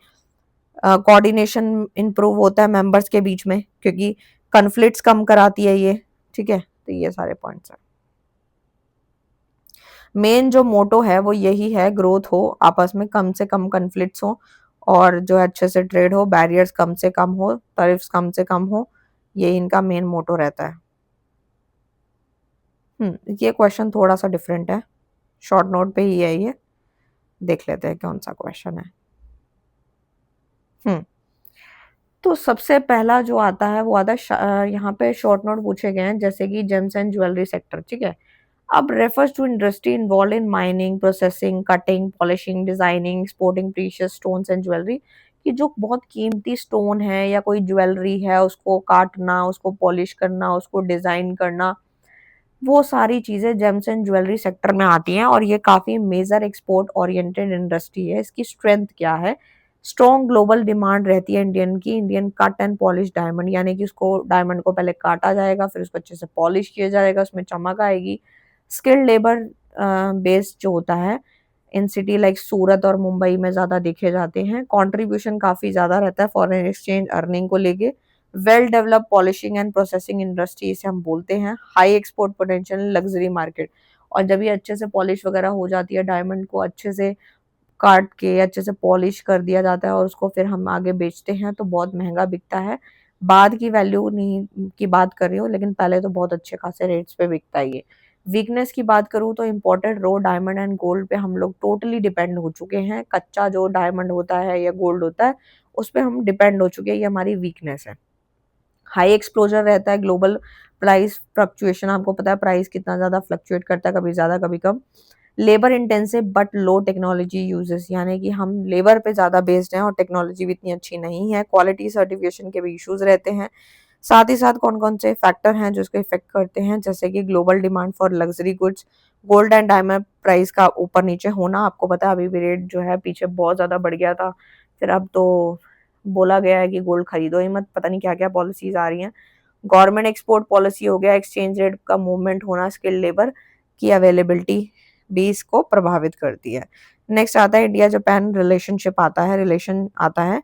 कोऑर्डिनेशन इंप्रूव होता है मेंबर्स के बीच में, क्योंकि कन्फ्लिक्ट्स कम कराती है ये, ठीक है। तो ये सारे पॉइंट्स हैं। मेन जो मोटो है वो यही है, ग्रोथ हो, आपस में कम से कम कन्फ्लिक्ट्स हो, और जो है अच्छे से ट्रेड हो, बैरियर्स कम से कम हो, टैरिफ्स कम से कम हो, ये इनका मेन मोटो रहता है। ये क्वेश्चन थोड़ा सा डिफरेंट है, शॉर्ट नोट पे ही है ये, देख लेते हैं कौन सा क्वेश्चन है। तो सबसे पहला जो आता है वो आता है यहाँ पे शॉर्ट नोट पूछे गए हैं, जैसे कि जेम्स एंड ज्वेलरी सेक्टर, ठीक है। अब refers to industry involve in mining, processing, cutting, polishing, designing, exporting precious stones and jewellery, कि जो बहुत कीमती स्टोन है या कोई ज्वेलरी है उसको काटना, उसको पॉलिश करना, उसको डिजाइन करना, वो सारी चीजें जेम्स एंड ज्वेलरी सेक्टर में आती हैं, और ये काफी मेजर एक्सपोर्ट ओरिएंटेड इंडस्ट्री है। इसकी स्ट्रेंथ क्या है? स्ट्रॉन्ग ग्लोबल डिमांड रहती है इंडियन की, Indian cut and polish diamond, यानी कि उसको डायमंड को पहले काटा जाएगा, फिर उसको अच्छे से पॉलिश किया जाएगा, उसमें चमक आएगी। स्किल्ड लेबर बेस्ड जो होता है, इन सिटी लाइक सूरत और मुंबई में ज्यादा देखे जाते हैं। कंट्रीब्यूशन काफी ज्यादा रहता है फॉरेन एक्सचेंज अर्निंग को लेके। Well develop polishing and processing industry इसे हम बोलते हैं। High export potential luxury market, और जब ये अच्छे से पॉलिश वगैरह हो जाती है, डायमंड को अच्छे से काट के अच्छे से पॉलिश कर दिया जाता है और उसको फिर हम आगे बेचते हैं तो बहुत महंगा बिकता है। बाद की वैल्यू नहीं की बात कर रही हूँ, लेकिन पहले तो बहुत अच्छे खासे रेट्स पे बिकता है ये। वीकनेस की बात करूँ तो imported raw diamond and gold पे हम लोग टोटली डिपेंड हो चुके हैं। कच्चा जो डायमंड होता है या गोल्ड होता है उस पर हम डिपेंड हो चुके हैं, ये हमारी वीकनेस है। हाई एक्सपोजर रहता है ग्लोबल प्राइस फ्लक्चुएशन, आपको पता है प्राइस कितना ज्यादा फ्लक्चुएट करता है, कभी ज्यादा कभी कम। Labour intensive but low technology uses, यानी कि हम लेबर पे ज़्यादा बेस्ड हैं और टेक्नोलॉजी भी इतनी अच्छी नहीं है। क्वालिटी सर्टिफिकेशन के भी इश्यूज रहते हैं। साथ ही साथ कौन कौन से फैक्टर हैं जो इसको इफेक्ट करते हैं, जैसे कि global demand for luxury goods, gold and diamond price का ऊपर नीचे होना। आपको पता है अभी भी रेट जो है पीछे बहुत ज़्यादा बढ़ गया था, फिर अब तो बोला गया है कि गोल्ड खरीदो ही मत, पता नहीं क्या क्या पॉलिसीज आ रही हैं। गवर्नमेंट एक्सपोर्ट पॉलिसी हो गया, एक्सचेंज रेट का मूवमेंट होना, स्किल्ड लेबर की अवेलेबिलिटी भी इसको प्रभावित करती है। नेक्स्ट आता है इंडिया जापान रिलेशनशिप आता है, रिलेशन आता है,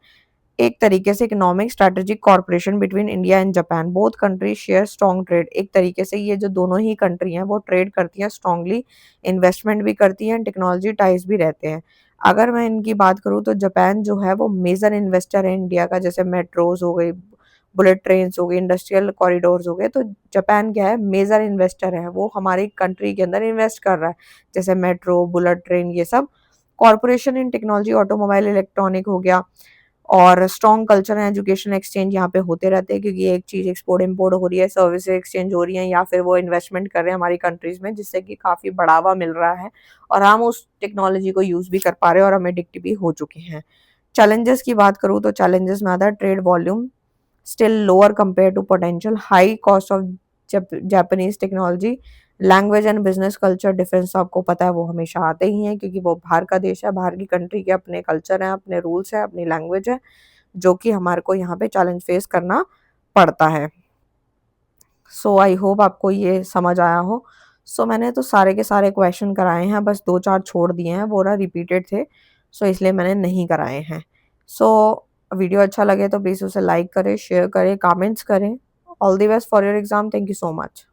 एक तरीके से economic strategic corporation between India and Japan. Both country share strong trade, एक तरीके से ये जो दोनों ही कंट्री हैं वो ट्रेड करती हैं स्ट्रांगली, इन्वेस्टमेंट भी करती हैं, टेक्नोलॉजी टाइज भी रहते हैं। अगर मैं इनकी बात करूँ तो जापान जो है वो मेजर इन्वेस्टर है इंडिया का, जैसे मेट्रोज हो गई, बुलेट ट्रेन हो गई, इंडस्ट्रियल कॉरिडोर्स हो गए, तो जापान क्या है, मेजर इन्वेस्टर है, वो हमारी कंट्री के अंदर इन्वेस्ट कर रहा है, जैसे मेट्रो, बुलेट ट्रेन, ये सब। कॉर्पोरेशन इन टेक्नोलॉजी, ऑटोमोबाइल, इलेक्ट्रॉनिक हो गया, और strong culture and education exchange यहाँ पे होते रहते हैं, क्योंकि एक चीज एक्सपोर्ट इम्पोर्ट हो रही है, सर्विसेज एक्सचेंज हो रही है, या फिर वो इन्वेस्टमेंट कर रहे हैं हमारी कंट्रीज में, जिससे कि काफी बढ़ावा मिल रहा है और हम उस टेक्नोलॉजी को यूज भी कर पा रहे हैं और हम एडिक्ट भी हो चुके हैं। चैलेंजेस की बात करूँ तो चैलेंजेस में आता है trade volume still lower compare to potential, high cost of Japanese technology, language and business culture difference, आपको पता है वो हमेशा आते ही हैं, क्योंकि वो बाहर का देश है, बाहर की कंट्री के अपने कल्चर हैं, अपने रूल्स हैं, अपनी लैंग्वेज है, जो कि हमारे को यहाँ पे चैलेंज फेस करना पड़ता है। सो आई होप आपको ये समझ आया हो। मैंने तो सारे के सारे क्वेश्चन कराए हैं, बस दो चार छोड़ दिए हैं, वो ना रिपीटेड थे, इसलिए मैंने नहीं कराए हैं। वीडियो अच्छा लगे तो प्लीज़ उसे लाइक करें, शेयर करें, कमेंट्स करें। All the best for your exam, thank you so much.